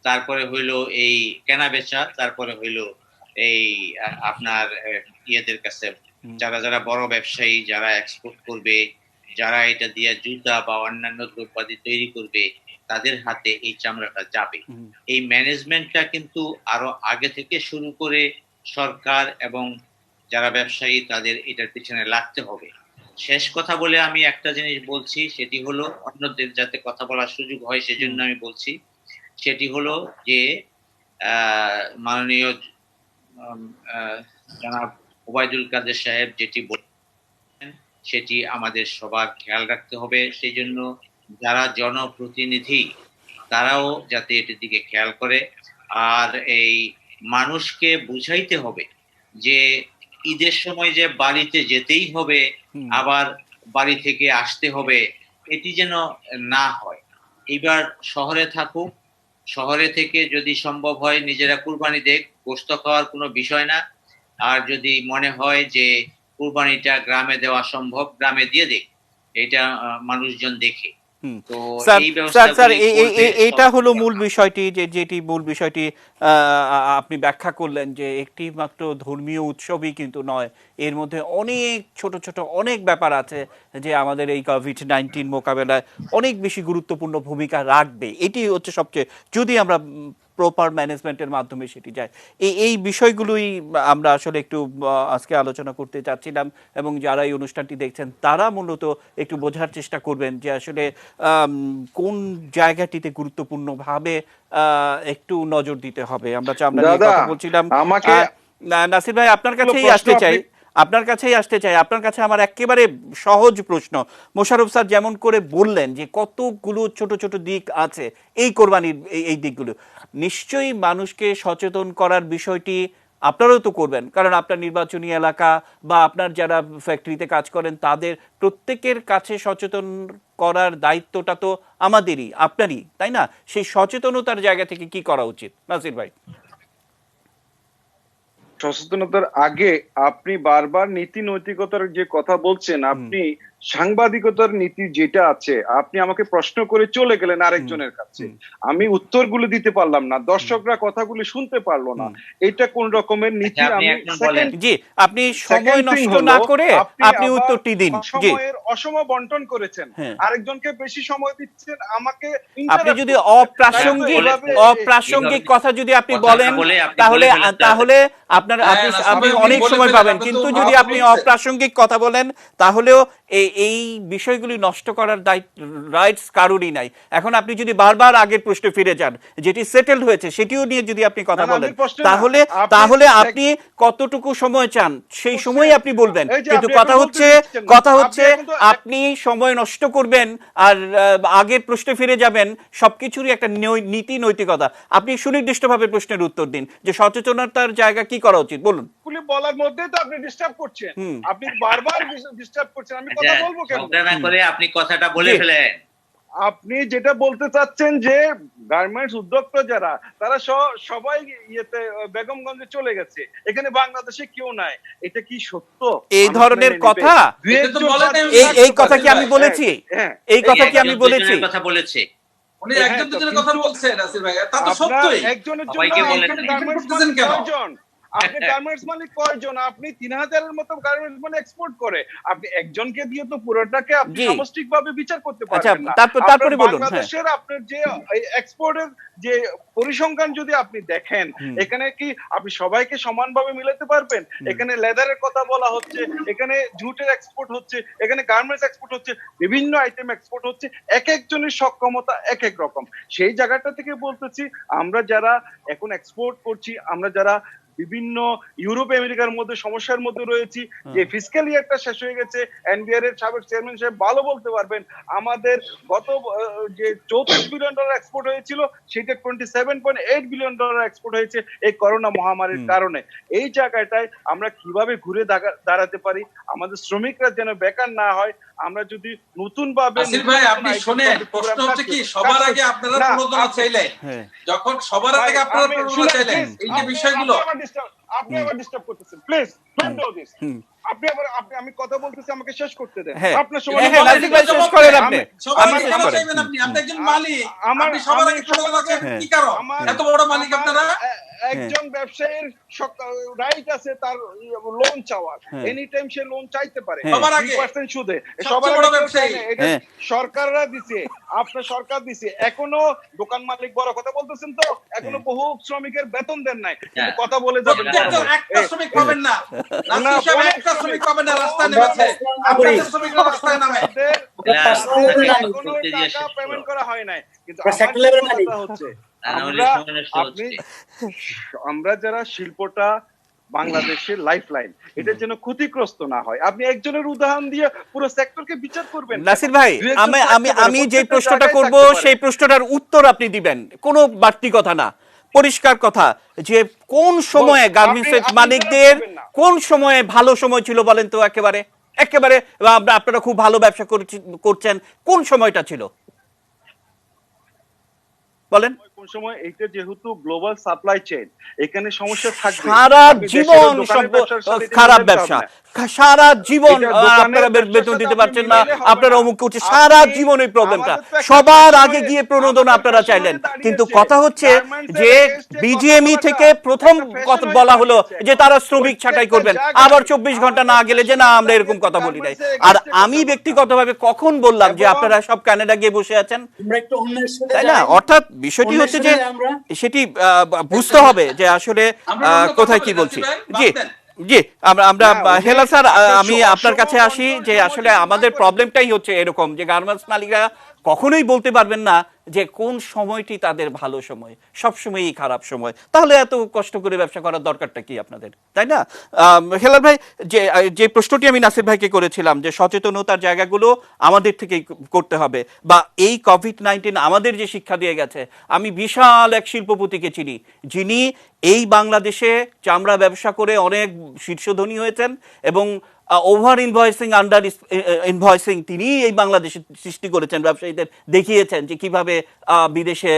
তারপরে হইলো এই কেনা বেচা, তারপরে হইলো এই আপনার ইয়েদের কাছে যারা যারা বড় ব্যবসায়ী, যারা এক্সপোর্ট করবে, যারা এটা দিয়ে জুতা বা অন্যান্য দ্রব্যাদি তৈরি করবে, তাদের হাতে এই চামড়াটা যাবে। এই ম্যানেজমেন্টটা কিন্তু আরো আগে থেকে শুরু করে সরকার এবং যারা ব্যবসায়ী তাদের এটার পিছনে লাগতে হবে। শেষ কথা বলে আমি একটা জিনিস বলছি, সেটি হলো অন্যদের যাতে কথা বলার সুযোগ হয় সেজন্য আমি বলছি, সেটি হলো যে মাননীয় জনাব ওবায়দুল কাদের সাহেব যেটি বলেন সেটি আমাদের সবার খেয়াল রাখতে হবে। সেই জন্য যারা জনপ্রতিনিধি তারাও যাতে এটির দিকে খেয়াল করে। আর এই মানুষকে বুঝাইতে হবে যে ঈদের সময় যে বাড়িতে যেতেই হবে আবার বাড়ি থেকে আসতে হবে, এটি যেন না হয়। এবার শহরে থাকুক, শহরে থেকে যদি সম্ভব হয় নিজেরা কুরবানি দেখ, গোশত খাওয়ার কোনো বিষয় না। আর যদি মনে হয় যে কুরবানিটা গ্রামে দেওয়া সম্ভব, গ্রামে দিয়ে দেখ, এটা মানুষজন দেখে। তো স্যার এই স্যার স্যার ব্যবস্থাগুলি করবে এটা হলো মূল বিষয়টি, যেটি মূল বিষয়টি আপনি ব্যাখ্যা করলেন যে একটি মাত্র ধর্মীয় উৎসবই কিন্তু নয়, এর মধ্যে অনেক ছোট ছোট অনেক ব্যাপার আছে যে আমাদের এই কোভিড-19 মোকাবেলায় অনেক বেশি গুরুত্বপূর্ণ ভূমিকা রাখবে। এটি হচ্ছে সবচেয়ে, যদি আমরা প্রপার ম্যানেজমেন্টের মাধ্যমে সেটি যায়, এই বিষয়গুলোই আমরা আসলে একটু আজকে আলোচনা করতে চাচ্ছিলাম, এবং যারা এই অনুষ্ঠানটি দেখছেন তারা মূলত একটু বোঝার চেষ্টা করবেন যে আসলে কোন জায়গাটিতে গুরুত্বপূর্ণভাবে একটু নজর দিতে হবে। আমরা নিয়ে দাদা, কথা বলছিলাম। আমাকে নাসির ভাই, আপনার কাছেই প্রশ্ন আসতে চাই, আপনার কাছে আমার একেবারে সহজ প্রশ্ন। মোশাররফ স্যার যেমন করে বললেন যে কতগুলো ছোট ছোট দিক আছে এই কোরবানির, এই দিকগুলো নিশ্চয়ই মানুষকে সচেতন করার বিষয়টি আপনারাও তো করবেন, কারণ আপনার নির্বাচনী এলাকা বা আপনার যারা ফ্যাক্টরিতে কাজ করেন তাদের প্রত্যেকের কাছে সচেতন করার দায়িত্বটা তো আমাদেরই, আপনারই, তাই না? সেই সচেতনতার জায়গা থেকে কি করা উচিত নাসির ভাই? সচেতনতার আগে আপনি বারবার নীতি নৈতিকতার যে কথা বলছেন, আপনি সাংবাদিকতার নীতি যেটা আছে, আপনি আমাকে প্রশ্ন করে চলে গেলেন আরেকজনের কাছে, আমি উত্তরগুলো দিতে পারলাম না, দর্শকরা কথাগুলো শুনতে পারলো না, এটা কোন রকমের নীতি? আমি জি, আপনি সময় নষ্ট না করে আপনি উত্তরটি দিন। জি, অসম বন্টন করেছেন, আরেকজনকে বেশি সময় দিচ্ছেন, আমাকে আপনি যদি অপ্রাসঙ্গিক কথা যদি আপনি বলেন তাহলে আপনি অনেক সময় পাবেন, কিন্তু যদি আপনি অপ্রাসঙ্গিক কথা বলেন তাহলেও এই বিষয়গুলি নষ্ট করার রাইটস কারোরই নাই। এখন আপনি যদি বারবার আগের প্রশ্নে ফিরে যান, যেটি সেটেলড হয়েছে সেটিও নিয়ে যদি আপনি কথা বলেন, তাহলে আপনি কতটুকু সময় চান সেই সময় আপনি বলবেন, কিন্তু কথা হচ্ছে আপনি সময় নষ্ট করবেন আর আগের প্রশ্নে ফিরে যাবেন। সবকিছুরই একটা নীতি নৈতিকতা। আপনি সুনির্দিষ্টভাবে প্রশ্নের উত্তর দিন যে সচেতনতার জায়গা কি করা উচিত, বলুন। বলার মধ্যে তো আপনি ডিস্টার্ব করছেন, আপনি বারবার ডিস্টার্ব করছেন, আমি কথা বলবো কেন? আপনি কথাটা বলে ফেলেন। আপনি যেটা বলতে চাচ্ছেন যে গার্মেন্টস উদ্যোক্তা যারা, তারা সবাই ইয়েতে বেগমগঞ্জে চলে গেছে, এখানে বাংলাদেশে কেউ নাই, এটা কি সত্য? এই ধরনের কথা, এই কথা কি আমি বলেছি? এই কথা কি আমি বলেছি? কথা বলেছে উনি একজন দুজনের কথা বলছেন নাসির ভাই, তা তো সত্যই। একজনের জন্য আপনি গার্মেন্টস মালিক কয়জন? আপনি 3000-এর মতো গার্মেন্টস মানে এক্সপোর্ট করে, আপনি একজনকে দিয়ে তো পুরোটাকে আপনি সামষ্টিকভাবে বিচার করতে পারবেন না। তারপরে বলুন। বাংলাদেশের আপনার যে এক্সপোর্টের যে পরিসংখ্যান যদি আপনি দেখেন, এখানে কি আপনি সবাইকে সমানভাবে মিলাতে পারবেন? এখানে লেদারের কথা বলা হচ্ছে, এখানে জুটের এক্সপোর্ট হচ্ছে, এখানে গার্মেন্টস এক্সপোর্ট হচ্ছে, বিভিন্ন আইটেম এক্সপোর্ট হচ্ছে, এক একজনের সক্ষমতা এক এক রকম। সেই জায়গাটা থেকে বলতেছি, আমরা যারা এখন এক্সপোর্ট করছি, আমরা যারা বিভিন্ন ইউরোপ আমেরিকার মধ্যে সমস্যার মধ্যে রয়েছি, যে ফিসক্যাল ইয়ারটা শেষ হয়ে গেছে, এনবিআর এর সাবেক চেয়ারম্যান সাহেব ভালো বলতে পারবেন, আমাদের গত যে $34 বিলিয়ন এক্সপোর্ট হয়েছিল সেটা $27.8 বিলিয়ন এক্সপোর্ট হয়েছে এই করোনা মহামারীর কারণে। এই জায়গাটায় আমরা কিভাবে ঘুরে দাঁড়াতে পারি, আমাদের শ্রমিকরা যেন বেকার না হয়, আমরা যদি নতুন ভাবে নাসির ভাই আপনি শুনেন, প্রশ্ন হচ্ছে কি, সবার আগে আপনারা প্রণোদনা চাইলেন, যখন সবার আগে আপনারা প্রণোদনা চাইলেন, এই যে বিষয়গুলো আপনি আবার ডিস্টার্ব করতেছেন, প্লিজ ডোন্ট ডু দিস। আমি কথা বলতেছি, আমাকে শেষ করতে দেন। আপনার সময় শেষ করেন আপনি। আপনি একজন মালিক, আপনি সবার আগে প্রণোদনা চাইবেন কি কারণ? এত বড় মালিক আপনারা। একজন ব্যবসায়ীর রাইট আছে তার লোন চাওয়ার, এনি টাইম সে লোন চাইতে পারে সবার আগে 2% সুদে। সবার বড় ব্যবসায়ী এটা সরকাররা দিছে, আপনার সরকার দিছে, এখনো দোকান মালিক বড় কথা বলতেছেন তো, এখনো বহু শ্রমিকের বেতন দেন নাই, কিন্তু কথা বলে যাবেন। একটা শ্রমিক পাবেন না, নাসির সাহেব একটা শ্রমিক পাবেন না, রাস্তায় নেমেছে, আপনাদের শ্রমিকরা রাস্তায় নামে, কোনো টাকা পেমেন্ট করা হয় নাই। কিন্তু হচ্ছে আমরা যারা শিল্পটা বাংলাদেশের লাইফলাইন, এটা যেন ক্ষতিগ্রস্ত না হয়। আপনি একজনের উদাহরণ দিয়ে পুরো সেক্টরকে বিচার করবেন? নাসির ভাই, আমি যে প্রশ্নটা করব সেই প্রশ্নটার উত্তর আপনি দিবেন, কোনো বাড়তি কথা না, পরিষ্কার কথা, যে কোন সময়ে গার্মেন্টস মালিকদের কোন সময়ে ভালো সময় ছিল বলেন তো? একেবারে আপনারা খুব ভালো ব্যবসা করছেন, কোন সময়টা ছিল বলেন? কোন সময় এটা যেহেতু গ্লোবাল সাপ্লাই চেইন, এখানে সমস্যা থাকবে। সারা আপনি দেশের জীবন দোকানের ব্যবসার সাথে এটা খারাপ মিলাতে ব্যবসা, পারবেন না। সারা জীবন এটা দোকানের আপনারা ব্যবসার বেতন সাথে দিতে আপনি পারছেন না, মিলাইলে হবে আপনারা না। অমুক করছে, সারা আপনি জীবন এই প্রবলেমটা। আমাদের তো একটা সবার কাস্টমারে আগে গিয়ে প্রণোদনা আমাদের আপনারা কাস্টমারে চাইলেন, কিন্তু দাঁড়িয়েছে কথা হচ্ছে গার্মেন্টসের যে এগেইনস্টে কথা বিজিএমই বলাটা থেকে প্রথম একটা ফ্যাশন কথা হয়ে বলা হলো দাঁড়িয়েছে যে এখন। তারা শ্রমিক ছাঁটাই প্রত্যেকটা করবেন, জায়গায় আবার 24 ঘন্টা না আমাদের গেলে যে না ফ্যাশনে আমরা এরকম দাঁড়িয়েছে কথা বলি নাই। গার্মেন্টসের আর এগেইনস্টে আমি কথাবার্তা। ব্যক্তিগতভাবে কখন বললাম যে এবং আপনারা সব কানাডা গিয়ে বসে আছেন, আমরা একটু অন্যের সাথে তাই না? যাই, অর্থাৎ বিষয়টি অন্যের হচ্ছে সাথে যে যাই আমরা। সেটি বুঝতে হবে যে আসলে আমরা অন্য কথা কোথায় বলি, কি নাসির বলছি। ভাই, বাদ জি দেন। জি, আমরা না, উনি হেলা স্যার, আপনার আমি আপনার কাছে অসম আসি বন্টন যে সময় আসলে কিন্তু আমাদের ভাগ করে প্রবলেমটাই হচ্ছে এরকম যে গার্মেন্টস মালিকরা কখনোই বলতে পারবেন না যে কোন সময়টি তাদের ভালো সময়, সব সময়ই খারাপ সময়। তাহলে এত কষ্ট করে ব্যবসা করার দরকারটা কি আপনাদের, তাই না? হেলাল ভাই, যে প্রশ্নটি আমি নাসির ভাইকে করেছিলাম যে সচেতনতার জায়গাগুলো আমাদের থেকেই করতে হবে, বা এই কোভিড-19 আমাদের যে শিক্ষা দিয়ে গেছে। আমি বিশাল এক শিল্পপতিকে চিনি যিনি এই বাংলাদেশে চামড়া ব্যবসা করে অনেক শীর্ষধনী হয়েছেন, এবং ওভার ইনভয়েসিং, আন্ডার ইনভয়েসিং তিনি এই বাংলাদেশে সৃষ্টি করেছেন, ব্যবসায়ীদের দেখিয়েছেন যে কিভাবে বিদেশে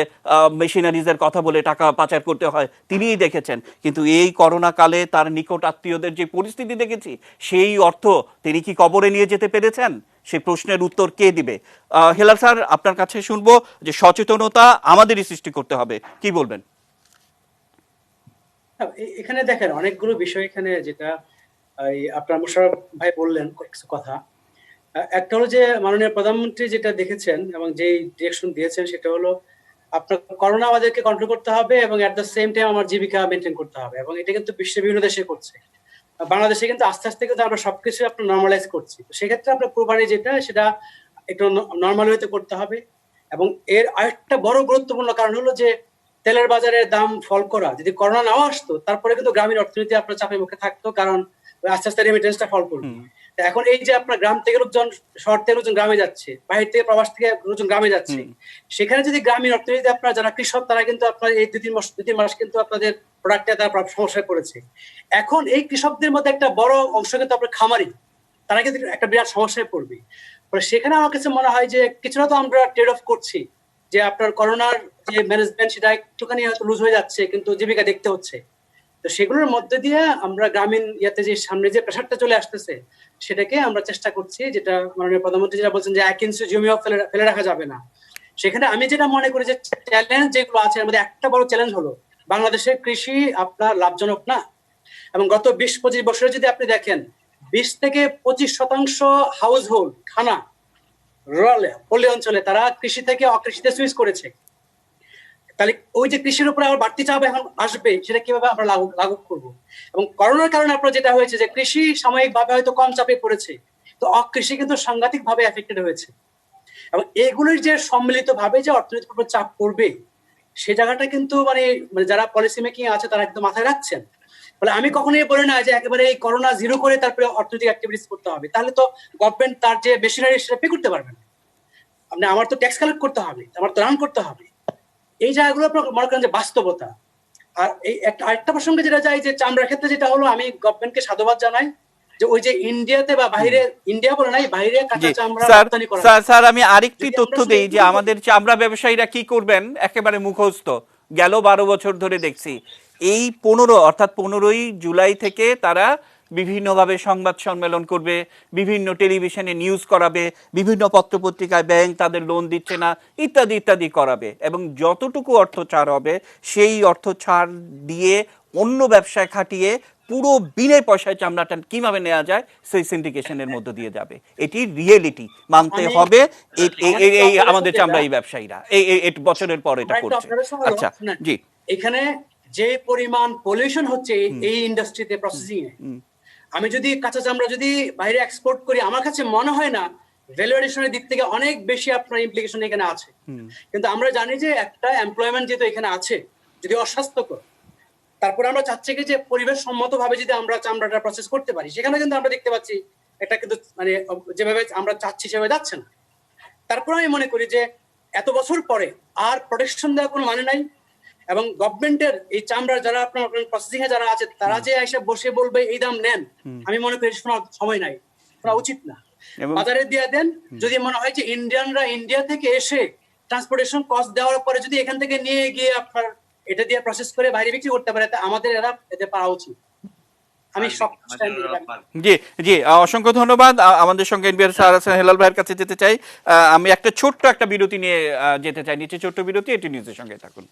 মেশিনারিজের কথা বলে টাকা পাচার করতে হয়, তিনিই দেখেছেন। কিন্তু এই করোনা কালে তার নিকট আত্মীয়দের যে পরিস্থিতি দেখেছি, সেই অর্থ তিনি কি কবরে নিয়ে যেতে পেরেছেন? সেই প্রশ্নের উত্তর কে দিবে? হেলাল স্যার, আপনার কাছে শুনবো যে সচেতনতা আমাদেরই সৃষ্টি করতে হবে, কি বলবেন? এখানে দেখেন অনেকগুলো বিষয় এখানে, যেটা আপনার মোশাররফ ভাই বললেন কিছু কথা। একটা হলো যে মাননীয় প্রধানমন্ত্রী যেটা দেখেছেন এবং যে ডিরেকশন দিয়েছেন সেটা হলো আপনার করোনা আমাদেরকে কন্ট্রোল করতে হবে এবং এট দ্য সেম টাইম আমার জীবিকা মেনটেন করতে হবে, এবং এটা কিন্তু বিশ্বের বিভিন্ন দেশে করছে। বাংলাদেশে কিন্তু আস্তে আস্তে কিন্তু আমরা সবকিছু আপনার নর্মালাইজ করছি। সেক্ষেত্রে আপনার কোরবানি যেটা, সেটা একটু নর্মাল ওয়েতে করতে হবে। এবং এর আরেকটা বড় গুরুত্বপূর্ণ কারণ হলো যে তেলের বাজারের দাম ফল করা। যদি করোনা নাও আসতো তারপরে কিন্তু গ্রামীণ অর্থনীতি আপনার চাপের মুখে থাকতো, কারণ আস্তে আস্তে রেমিটেন্সটা ফল করবে। এখন এই যে আপনার গ্রাম থেকে লোকজন, শহর থেকে লোকজন গ্রামে যাচ্ছে, বাইরে থেকে প্রবাস থেকে লোকজন গ্রামে যাচ্ছে, সেখানে যদি গ্রামীণ অর্থনীতি আপনার যারা কৃষক, তারা কিন্তু আপনার এই দুই তিন মাস কিন্তু আপনাদের প্রোডাক্টে তারা সমস্যায় পড়েছে। এখন এই কৃষকদের মধ্যে একটা বড় অংশ কিন্তু আপনার খামারি, তারা কিন্তু একটা বিরাট সমস্যায় পড়বে। সেখানে আমার কাছে মনে হয় যে কিছুটা তো আমরা ট্রেড অফ করছি, যে আপনার করোনার যে ম্যানেজমেন্ট সেটা একটুখানি হয়তো লুজ হয়ে যাচ্ছে, কিন্তু জীবিকা দেখতে হচ্ছে। তো সেগুলোর মধ্যে দিয়ে আমরা গ্রামীণ ইয়াতে যে সামনে যে প্রেশারটা চলে আসতেছে, সেটাকে আমরা চেষ্টা করছি, যেটা মাননীয় প্রধানমন্ত্রী যেটা বলছেন যে 1 ইঞ্চি জমিও ফেলে রাখা যাবে না। সেখানে আমি যেটা মনে করি যে চ্যালেঞ্জ যেগুলো আছে, এর মধ্যে একটা বড় চ্যালেঞ্জ হলো বাংলাদেশের কৃষি আপনার লাভজনক না। এবং গত 20-25 বছরে যদি আপনি দেখেন, 20 থেকে 25% হাউস হোল্ড খানা রুরাল পল্লী অঞ্চলে তারা কৃষি থেকে অকৃষিতে সুইচ করেছে। তাহলে ওই যে কৃষির উপরে আবার বাড়তি চাপ এখন আসবে, সেটা কিভাবে আমরা লাগু করবো? এবং করোনার কারণে আপনার যেটা হয়েছে যে কৃষি সাময়িকভাবে হয়তো কম চাপে পড়েছে, তো অকৃষি কিন্তু সাংঘাতিক ভাবে এফেক্টেড হয়েছে। এবং এগুলোর যে সম্মিলিত ভাবে যে অর্থনীতির উপর চাপ পড়বে, সে জায়গাটা কিন্তু মানে যারা পলিসি মেকিং আছে তারা একদম মাথায় রাখছেন। বলে আমি কখনোই বলি না যে একেবারে এই করোনা জিরো করে তারপরে অর্থনৈতিক অ্যাক্টিভিটিস করতে হবে, তাহলে তো গভর্নমেন্ট তার যে মেশিনারি সেটা পে করতে পারবে না। আপনি আমার তো ট্যাক্স কালেক্ট করতে হবে, আমার তো রান করতে হবে। এই জায়গাগুলো আপনার মনে করেন যে বাস্তবতা। আর এই আরেকটা প্রসঙ্গে যেটা যায় যে চামড়ার ক্ষেত্রে যেটা হলো, আমি গভর্নমেন্টকে সাধুবাদ জানাই যে ওই যে ইন্ডিয়াতে বা বাইরে, ইন্ডিয়া বলে নাই, বাইরে কাঁচা চামড়া রপ্তানি করা। স্যার, আমি আরেকটি তথ্য দেই যে আমাদের চামড়া ব্যবসায়ীরা কি করবেন একেবারে মুখস্থ। গেল 12 বছর ধরে দেখছি এই 15ই জুলাই থেকে তারা বিভিন্নভাবে সংবাদ সম্মেলন করবে, বিভিন্ন টেলিভিশনে নিউজ করাবে, বিভিন্ন পত্রপত্রিকায় ব্যাংক তাদের লোন দিচ্ছে না ইত্যাদি ইত্যাদি করাবে, এবং যতটুকু অর্থ ছাড় হবে সেই অর্থ ছাড় দিয়ে অন্য ব্যবসায় খাটিয়ে পুরো বিনা পয়সায় চামড়াটা কিভাবে নেওয়া যায় সেই সিন্ডিকেশনের মধ্য দিয়ে যাবে। এটি রিয়েলিটি, মানতে হবে। এই আমাদের চামড়াই ব্যবসায়ীরা এই বছরের পর এটা করছে। আচ্ছা, জি। এখানে যে পরিমাণ পলিউশন হচ্ছে এই ইন্ডাস্ট্রিতে, প্রসেসিং এ, আমি যদি কাঁচা চামড়া যদি বাইরে এক্সপোর্ট করি, আমার কাছে মনে হয় না ভ্যালু এডিশনের দিক থেকে অনেক বেশি আপনার ইমপ্লিকেশন এখানে আছে। কিন্তু আমরা জানি যে একটা এমপ্লয়মেন্ট যেহেতু এখানে আছে, যদি অস্বাস্থ্যকর, তারপরে আমরা চাচ্ছি কি যে পরিবেশ সম্মত ভাবে যদি আমরা চামড়াটা প্রসেস করতে পারি, সেখানে কিন্তু আমরা দেখতে পাচ্ছি এটা কিন্তু মানে যেভাবে আমরা চাচ্ছি সেভাবে যাচ্ছে না। তারপরে আমি মনে করি যে এত বছর পরে আর প্রোটেকশন দেওয়ার কোনো মানে নাই, এবং গভর্নমেন্টের এই চামড়া যারা আপনার প্রসেসিং এ যারা আছে, তারা যে এসে বসে বলবে এই দাম নেন, আমি মনে করি শোনার সময় নাই, শোনা উচিত না। বাজারে দিয়ে দেন। যদি মনে হয় যে ইন্ডিয়ানরা ইন্ডিয়া থেকে এসে ট্রান্সপোর্টেশন কস্ট দেওয়ার পরে যদি এখান থেকে নিয়ে গিয়ে আপনার এটা দিয়ে প্রসেস করে বাইরে বিক্রি করতে পারে, তা আমাদের এরা এতে পাওয়া উচিত। আমি সব জি জি, অসংখ্য ধন্যবাদ। আমাদের সঙ্গে এনবিআর স্যার আছেন, হেলাল ভাইয়ের কাছে যেতে চাই। আমি একটা ছোট্ট একটা বিরতি নিয়ে যেতে চাই, নিচে ছোট্ট বিরতি, এটি নিউজের সঙ্গে থাকুন।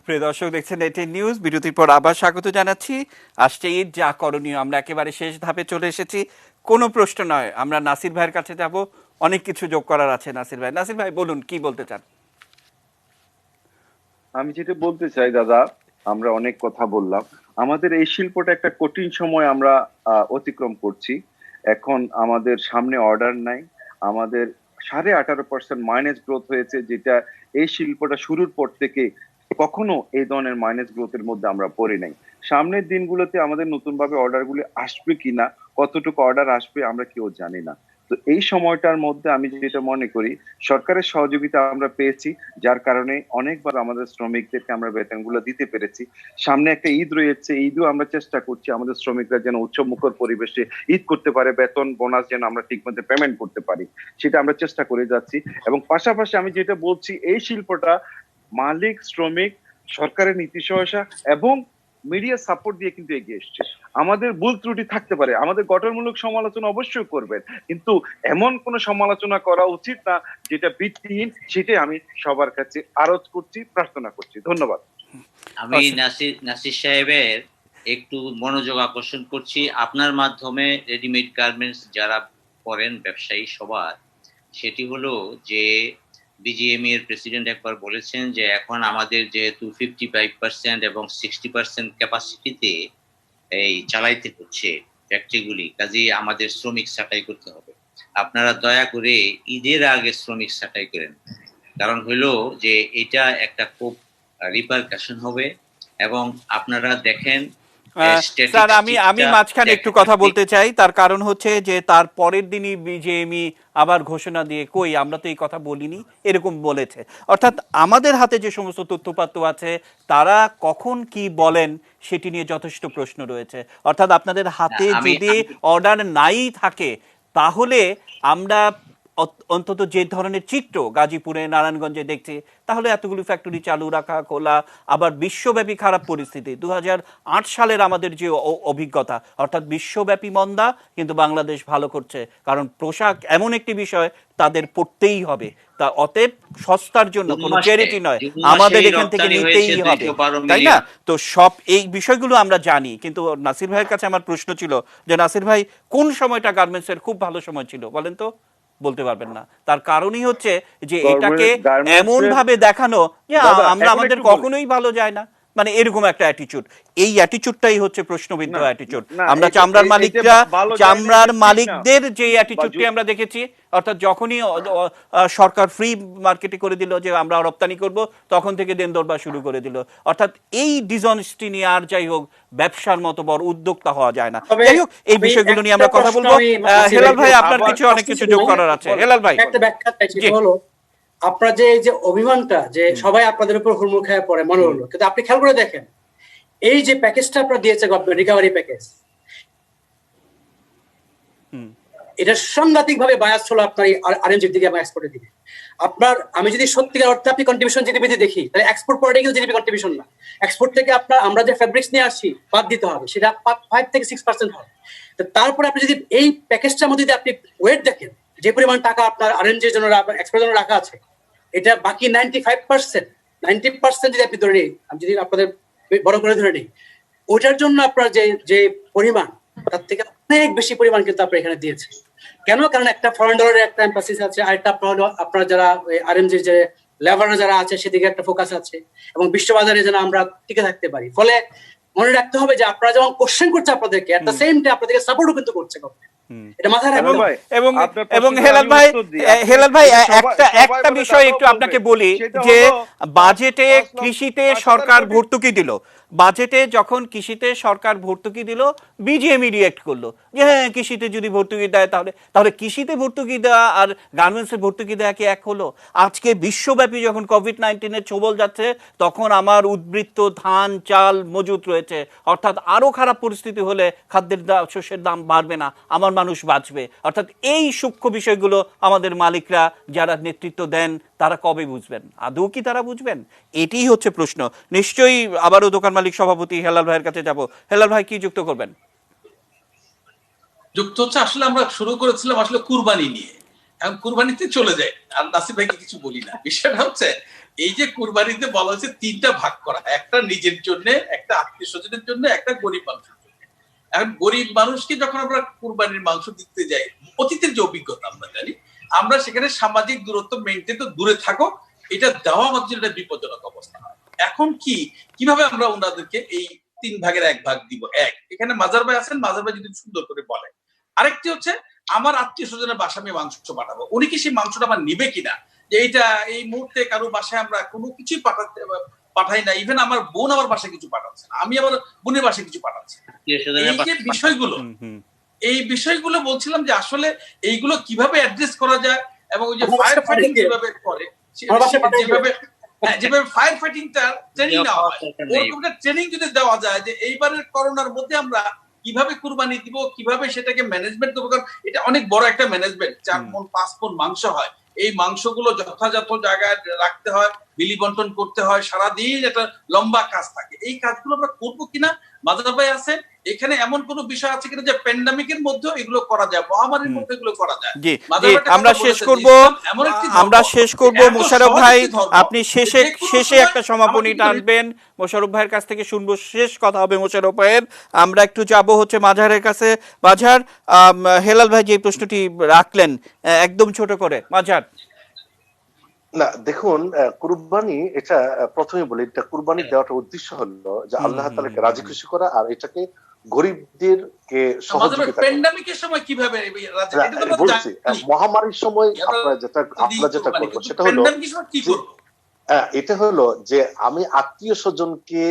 প্রিয় দর্শক, দেখছেন এটি নিউজ। বিরতির পর আবার স্বাগত জানাচ্ছি। আসছে ঈদ, যা করণীয়, আমরা একেবারে শেষ ধাপে চলে এসেছি। কোনো প্রশ্ন নয়, আমরা নাসির ভাইয়ের কাছে যাব, অনেক কিছু যোগ করার আছে। নাসির ভাই বলুন, কি বলতে চান? আমি যেটা বলতে চাই দাদা, আমরা অনেক কথা বললাম, আমাদের এই শিল্পটা একটা কঠিন সময় আমরা অতিক্রম করছি। এখন আমাদের সামনে অর্ডার নাই, আমাদের 18.5% মাইনাস গ্রোথ হয়েছে, যেটা এই শিল্পটা শুরুর পর থেকে কখনো এই ধরনের মাইনাস গ্রোথের মধ্যে আমরা পড়ি নাই। সামনের দিনগুলোতে আমাদের নতুন ভাবে অর্ডার গুলি আসবে কিনা, কতটুকু অর্ডার আসবে আমরা কেউ জানি না। তো এই সময়টার মধ্যে আমি যেটা মনে করি, সরকারের সহযোগিতা আমরা পেয়েছি, যার কারণে অনেকবার আমাদের শ্রমিকদেরকে আমরা বেতনগুলো দিতে পেরেছি। সামনে একটা ঈদ রয়েছে, ঈদও আমরা চেষ্টা করছি আমাদের শ্রমিকরা যেন উৎসবমুখর পরিবেশে ঈদ করতে পারে, বেতন বোনাস যেন আমরা ঠিকমতো পেমেন্ট করতে পারি, সেটা আমরা চেষ্টা করে যাচ্ছি। এবং পাশাপাশি আমি যেটা বলছি, এই শিল্পটা মালিক, শ্রমিক, সরকারের নীতি সহায়তা এবং মিডিয়া সাপোর্ট দিয়ে কিন্তু এগিয়ে এসছে। আমাদের ভুল ত্রুটি থাকতে পারে, আমাদের গঠনমূলক সমালোচনা অবশ্যই করবেন, কিন্তু এমন কোন সমালোচনা করা উচিত না যেটা ভিত্তিহীন। সেটাই আমি সবার কাছে আরজ করছি, প্রার্থনা করছি। ধন্যবাদ। আমি নাসির সাহেবের একটু মনোযোগ আকর্ষণ করছি আপনার মাধ্যমে। রেডিমেড গার্মেন্টস যারা করেন ব্যবসায়ী সবার, সেটি হলো যে বিজিএমই এর প্রেসিডেন্ট একবার বলেছেন যে এখন আমাদের যেহেতু 55% এবং 60% ক্যাপাসিটিতে এই চালাইতে হচ্ছে ফ্যাক্টরিগুলি, কাজেই আমাদের শ্রমিক ছাঁটাই করতে হবে। আপনারা দয়া করে ঈদের আগে শ্রমিক ছাঁটাই করেন, কারণ হলো যে এটা একটা খুব রিপারকাশন হবে। এবং আপনারা দেখেন স্যার, আমি মাঝখানে একটু কথা বলতে চাই। তার কারণ হচ্ছে যে তার পরের দিনই বিজেএমই আবার ঘোষণা দিয়ে, কই আমরা তো এই কথা বলিনি, এরকম বলেছে। অর্থাৎ আমাদের হাতে যে সমস্ত তথ্যপাত্র আছে, তারা কখন কি বলেন সেটি নিয়ে যথেষ্ট প্রশ্ন রয়েছে। অর্থাৎ আপনাদের হাতে যদি অর্ডার নাই থাকে, তাহলে আমরা অন্তত যে ধরনের চিত্র গাজীপুরে, নারায়ণগঞ্জে দেখছি, তাহলে এতগুলি ফ্যাক্টরি চালু রাখা, খোলা, আবার বিশ্বব্যাপী খারাপ পরিস্থিতি, 2008 সালের আমাদের যে অভিজ্ঞতা, অর্থাৎ বিশ্বব্যাপী মন্দা, কিন্তু বাংলাদেশ ভালো করছে, কারণ পোশাক এমন একটি বিষয় তাদের পড়তেই হবে। তা অতএব সস্তার জন্য কোনো চ্যারিটি নয়, আমাদের এখান থেকে নিতেই হবে, তাই না? তো সব এই বিষয়গুলো আমরা জানি, কিন্তু নাসির ভাইয়ের কাছে আমার প্রশ্ন ছিল যে নাসির ভাই, কোন সময়টা গার্মেন্টসের খুব ভালো সময় ছিল বলেন তো? বলতে পারবেন না। তার কারণই হচ্ছে যে এটাকে এমন ভাবে দেখানো যে আমরা আমাদের কখনোই ভালো যায় না, মানে এরকম একটা অ্যাটিটিউড। এই অ্যাটিটিউডটাই হচ্ছে প্রশ্নবিদ্ধ অ্যাটিটিউড। আমরা চামড়ার মালিকরা, চামড়ার মালিকদের যে অ্যাটিটিউডটি আমরা দেখেছি, অর্থাৎ যখনই সরকার ফ্রি মার্কেটে করে দিল যে আমরা রপ্তানি করব, তখন থেকে দেন দরবার শুরু করে দিল। অর্থাৎ এই ডিসঅনেস্টি নিয়ে আর যাই হোক ব্যবসার মতো বড় উদ্যোক্তা হওয়া যায় না। যাই হোক, এই বিষয়গুলো নিয়ে আমরা কথা বলবো। হেলাল ভাই, আপনার কিছু অনেক কিছু যোগ করার আছে। হেলাল ভাই, একটা ব্যাখ্যা হলো আপনার যে এই যে অভিমানটা যে সবাই আপনাদের উপর হুড়মুড় খেয়ে পড়ে মনে হলো, কিন্তু আপনি খেয়াল করে দেখেন এই যে প্যাকেজটা আপনারা দিয়েছে গভর্নমেন্ট, রিকভারি প্যাকেজ, এটা সাংঘাতিক ভাবে বায়াস ছিল আপনার আরএনজির দিকে এবং এক্সপোর্টের দিকে। আপনার আমি যদি সত্যিকার অর্থে আপনি কন্ট্রিবিউশন জিডিপিতে দেখি, তাহলে এক্সপোর্ট পরে কিন্তু জিডিপি কন্ট্রিবিউশন না, এক্সপোর্ট থেকে আপনার আমরা যে ফেব্রিক্স নিয়ে আসছি বাদ দিতে হবে, সেটা 5 থেকে 6% হবে। তারপরে আপনি যদি এই প্যাকেজটার মধ্যে যদি আপনি ওয়েট দেখেন, যে পরিমাণ টাকা আপনার আরএনজির জন্য এক্সপোর্টের জন্য রাখা আছে, এটা বাকি 90% যদি আপনি ধরে নিই, আমি যদি আপনাদের বড় করে ধরে নিই, ওটার জন্য আপনার যে পরিমাণ, তার থেকে অনেক বেশি পরিমাণ কিন্তু আপনার এখানে দিয়েছে। কেন? কারণ একটা ফরেন ডলারের একটা এমফাসিস আছে, আর একটা আপনার যারা আরএনজির যে লেবার যারা আছে সেদিকে একটা ফোকাস আছে, এবং বিশ্ববাজারে যেন আমরা টিকে থাকতে পারি। ফলে মনে রাখতে হবে যে আপনারা যখন কোশ্চেন করছে আপনাদেরকে, এট দ্য সেম টাইম আপনাদেরকে সাপোর্টও কিন্তু করছে গভর্নমেন্ট, এটা মাথায় রাখবেন। এবং হেলাল ভাই একটা বিষয় একটু আপনাকে বলি, যে বাজেটে কৃষিতে সরকার ভর্তুকি দিল, বাজেটে যখন কৃষিতে সরকার ভর্তুকি দিল, বিজিএমই রিয়েক্ট করলো যে হ্যাঁ কৃষিতে যদি ভর্তুকি দেয় তাহলে তাহলে কৃষিতে ভর্তুকি দেওয়া আর গার্মেন্টসে ভর্তুকি দেওয়া কি এক হলো? আজকে বিশ্বব্যাপী যখন কোভিড-19 ছোবল যাচ্ছে, তখন আমার উদ্বৃত্ত ধান চাল মজুত রয়েছে, অর্থাৎ আরো খারাপ পরিস্থিতি হলে খাদ্যের শস্যের দাম বাড়বে না, আমার মানুষ বাঁচবে। অর্থাৎ এই সূক্ষ্ম বিষয়গুলো আমাদের মালিকরা যারা নেতৃত্ব দেন তারা কবে বুঝবেন? আদৌ কি তারা বুঝবেন? এটিই হচ্ছে প্রশ্ন। নিশ্চয়ই আবারও দোকান মালিক সভাপতি হেলাল ভাইয়ের কাছে যাব। হেলাল ভাই, কি যুক্ত করবেন? যুক্ত হচ্ছে, আসলে আমরা শুরু করেছিলাম আসলে কুরবানি নিয়ে, এখন কুরবানিতে চলে যায় আর নাসির ভাইকে কিছু বলি না। বিষয়টা হচ্ছে এই যে কুরবানিতে বলা হচ্ছে 3টা ভাগ করা, একটা নিজের জন্য, একটা আত্মীয় স্বজনের জন্য, একটা গরিব মানুষের জন্য। এখন গরিব মানুষকে যখন আমরা কুরবানির মাংস দিতে যাই, অতীতের যে অভিজ্ঞতা আমরা জানি, আমরা সেখানে সামাজিক দূরত্ব মেনটেন, তো দূরে থাকো, এটা দেওয়া আমাদের জন্য একটা বিপজ্জনক অবস্থা হয়। এখন কিভাবে আমরা ওনাদেরকে এই 3 ভাগের 1 ভাগ দিব? এখানে মাজার ভাই আছেন, মাজার ভাই যদি সুন্দর করে বলে। আরেকটি হচ্ছে আমার আত্মীয় স্বজনের বাসা আমি মাংস পাঠাবো, উনি কি সেই মাংসটা আমার নিবে কিনা? যে এইটা এই মুহূর্তে কারো বাসায় আমরা কোনো কিছুই পাঠাই না, ইভেন আমার বোন আমার বাসায় কিছু পাঠাচ্ছে না, আমি আমার বোনের বাসায় কিছু পাঠাচ্ছি। এই যে বিষয়গুলো, এই বিষয়গুলো বলছিলাম যে আসলে এইগুলো কিভাবে অ্যাড্রেস করা যায়, এবং ওই যে ফায়ার ফাইটিং কিভাবে করে, যেভাবে ফায়ার ফাইটিংটা ট্রেনিং নেওয়া হয়, ওরকম ট্রেনিং যদি দেওয়া যায় যে এইবারের করোনার মধ্যে আমরা কিভাবে কুরবানি দিব, কিভাবে সেটাকে ম্যানেজমেন্ট করবো, কারণ এটা অনেক বড় একটা ম্যানেজমেন্ট। 4 মণ 5 মণ মাংস হয়, এই মাংসগুলো যথাযথ জায়গায় রাখতে হয়, বিলি বন্টন করতে হয়, সারাদিন একটা লম্বা কাজ থাকে। এই কাজগুলো আমরা করবো কিনা? মাজার ভাই আছে, এখানে এমন কোন বিষয় আছে কিনা যে প্যান্ডামিকের মধ্যে এগুলো করা যায়, মহামারীর মধ্যে এগুলো করা যায়? জি, আমরা শেষ করব। মোশাররফ ভাই, আপনি শেষে একটা সমাপনী টানবেন। মোশাররফ ভাইয়ের কাছ থেকে শুনবো, শেষ কথা হবে মোশাররফ ভাইয়ের। আমরা একটু যাব হচ্ছে মাঝারের কাছে। মাঝার, হেলাল ভাই যে প্রশ্নটি রাখলেন একদম ছোট করে, মাঝার। না দেখুন, কুরবানি এটা প্রথমে বলি, এটা কুরবানি দেওয়াটা উদ্দেশ্য হলো যে আল্লাহ তাআলাকে রাজি খুশি করা, আর এটাকে গরিবদেরকে সহযোগিতা প্যান্ডামিকের সময় কিভাবে বলছি, মহামারীর সময় আমরা যেটা করবো সেটা হলো, এটা হলো যে আমি আত্মীয় স্বজনকে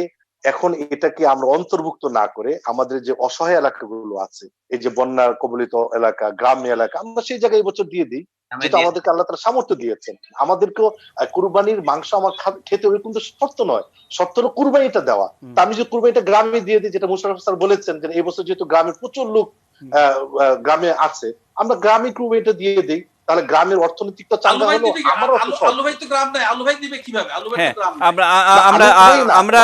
এখন এটাকে আমরা অন্তর্ভুক্ত না করে আমাদের যে অসহায় এলাকাগুলো আছে, এই যে বন্যার কবলিত এলাকা, গ্রাম্য এলাকা, আমরা সেই জায়গায় এই বছর দিয়ে দিই, যেটা আমাদেরকে আল্লাহ তাআলা সামর্থ্য দিয়েছেন। আমাদেরকেও কুরবানির মাংস আমার খেতে হবে, কিন্তু শর্ত নয়, শর্ত হলো কুরবানিটা দেওয়া। তা আমি যদি কুরবানিটা গ্রামে দিয়ে দিই, যেটা মুশাররফ স্যার বলেছেন যে এই বছর যেহেতু গ্রামে প্রচুর লোক গ্রামে আছে, আমরা গ্রামে কুরবানিটা দিয়ে দিই, তাহলে গ্রামের অর্থনৈতিকটা চাঙ্গা হলো। আলু ভাই তো গ্রাম নাই, আলু ভাই দিবে কিভাবে? আলু ভাই তো গ্রাম নাই। আমরা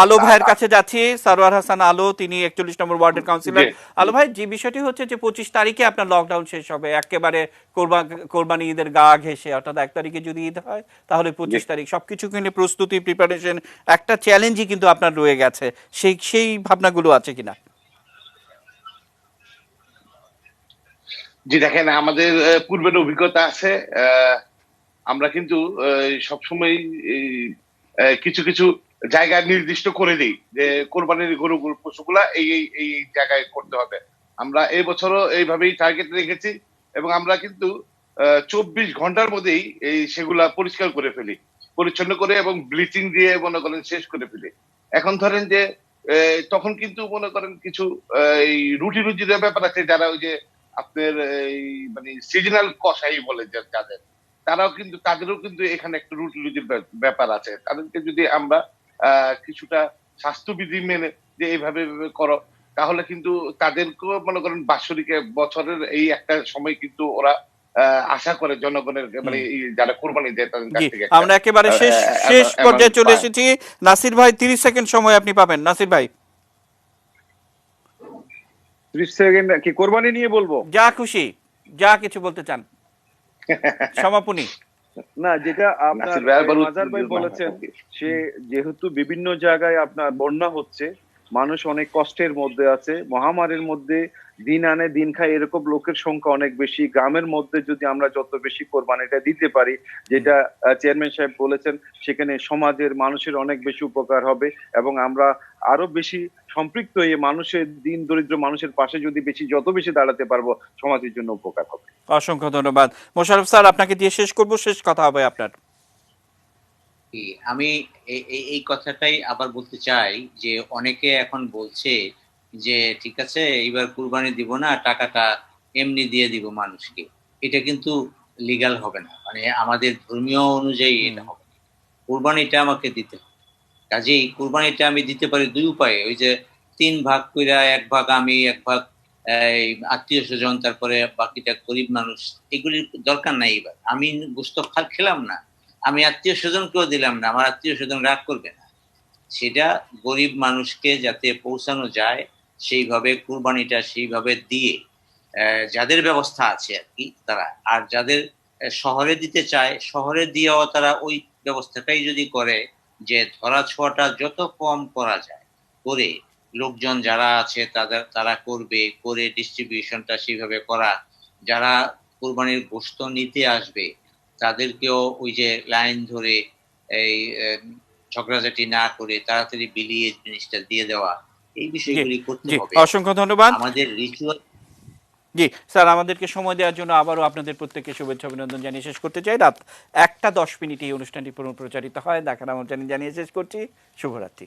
আলো ভাইয়ের কাছে যাচ্ছি। সারওয়ার হাসান আলো, তিনি 41 নম্বর ওয়ার্ডের কাউন্সিলর। আলো ভাই, যে বিষয়টি হচ্ছে যে 25 তারিখে আপনার লকডাউন শেষ হবে, একেবারে কোরবানি ঈদের গা ঘেঁষে, অর্থাৎ 1 তারিখে যদি ঈদ হয় তাহলে 25 তারিখ সবকিছু কিনে প্রস্তুতি, প্রিপারেশন, একটা চ্যালেঞ্জই কিন্তু আপনার রয়ে গেছে। সেই ভাবনাগুলো আছে কিনা? জি দেখেন, আমাদের পূর্বের অভিজ্ঞতা আছে। আমরা কিন্তু সবসময় কিছু কিছু জায়গা নির্দিষ্ট করে দিই যে কোরবানির গরু পশুগুলা এই জায়গায় করতে হবে। আমরা এই বছরও এইভাবেই টার্গেট রেখেছি, এবং আমরা কিন্তু 24 ঘন্টার মধ্যেই সেগুলা পরিষ্কার করে ফেলি, পরিচ্ছন্ন করে এবং ব্লিচিং দিয়ে মনে করেন শেষ করে ফেলি। এখন ধরেন যে তখন কিন্তু মনে করেন কিছু এই রুটি রুজির ব্যাপার আছে, যারা ওই যে আপনার এই মানে সিজনাল কষাই বলে যাদের, তাদেরও কিন্তু এখানে একটা রুটি রুজির ব্যাপার আছে। তাদেরকে যদি আমরা কিছুটা স্বাস্থ্যবিধি মেনে যে এইভাবে করো, তাহলে কিন্তু তাদেরকেও মনে করেন বাৎসরিক বছরের এই একটা সময় কিন্তু ওরা আশা করে জনগণের, মানে যারা কোরবানি দেয় তাদের কাছ থেকে। আমরা একেবারে শেষ পর্যায়ে চলে এসেছি। নাসির ভাই, 30 সেকেন্ড সময় আপনি পাবেন। নাসির ভাই, 30 সেকেন্ড কি কোরবানি নিয়ে বলবো? যা খুশি, যা কিছু বলতে চান, সমাপনী। না, যেটা আপনার মাজার ভাই বলেছেন, সে যেহেতু বিভিন্ন জায়গায় আপনার বন্যা হচ্ছে, মানুষ অনেক কষ্টের মধ্যে আছে, মহামারীর মধ্যে দিন আনে দিন খায় এরকম লোকের সংখ্যা অনেক বেশি। গ্রামের মধ্যে যদি আমরা যত বেশি কোরবানিটা দিতে পারি, যেটা চেয়ারম্যান সাহেব বলেছেন, সেখানে সমাজের মানুষের অনেক বেশি উপকার হবে, এবং আমরা আরো বেশি সম্পৃক্ত হয়ে মানুষের, দিন দরিদ্র মানুষের পাশে যদি যত বেশি দাঁড়াতে পারবো, সমাজের জন্য উপকার হবে। অসংখ্য ধন্যবাদ। মোশাররফ স্যার, আপনাকে দিয়ে শেষ করব, শেষ কথা হবে আপনার। জি, আমি এই কথাটাই আবার বলতে চাই যে অনেকে এখন বলছে যে ঠিক আছে এইবার কুরবানি দিব না, টাকাটা এমনি দিয়ে দিব মানুষকে। এটা কিন্তু লিগ্যাল হবে না, মানে আমাদের ধর্মীয় অনুযায়ী এটা হবে না। কুরবানিটা আমাকে দিতে হবে। কাজেই কুরবানিটা আমি দিতে পারি দুই উপায়ে, ওই যে ৩ ভাগ কইরা ১ ভাগ আমি, ১ ভাগ এই আত্মীয়-স্বজন, তারপরে বাকিটা গরিব মানুষ। এগুলির দরকার নাই এবার। আমি গোশত খেলাম না। আমি আত্মীয়-স্বজনকেও দিলাম না। আমার আত্মীয়-স্বজন রাগ করবে না। সেটা গরিব মানুষকে যাতে পৌঁছানো যায় সেইভাবে কুরবানিটা সেইভাবে দিয়ে যাদের ব্যবস্থা আছে আরকি তারা। আর যাদের শহরে দিতে চায়, শহরে দিয়েও তারা ওই ব্যবস্থাটাই যদি করে যে ধরা-ছোঁয়াটা যত কম করা যায় করে, লোকজন যারা আছে তারা করবে, করে ডিস্ট্রিবিউশনটা সেভাবে করা। যারা কোরবানির গোশত নিতে আসবে তাদেরকেও ওই যে লাইন ধরে এই ঝগড়াঝাটি না করে তাড়াতাড়ি বিলিয়ে জিনিসটা দিয়ে দেওয়া, এই জি বিষয়গুলি করতে জি, হবে। অসংখ্য ধন্যবাদ। আমাদের রিচুয়াল। জি স্যার, আমাদেরকে সময় দেওয়ার জন্য আবারও আপনাদের প্রত্যেককে শুভেচ্ছা অভিনন্দন জানিয়ে শেষ করতে চাই। রাত ১টা ১০ মিনিটে এই অনুষ্ঠানটি পুনঃপ্রচারিত হয়। দেখার আমন্ত্রণ জানিয়ে শেষ করছি। শুভরাত্রি।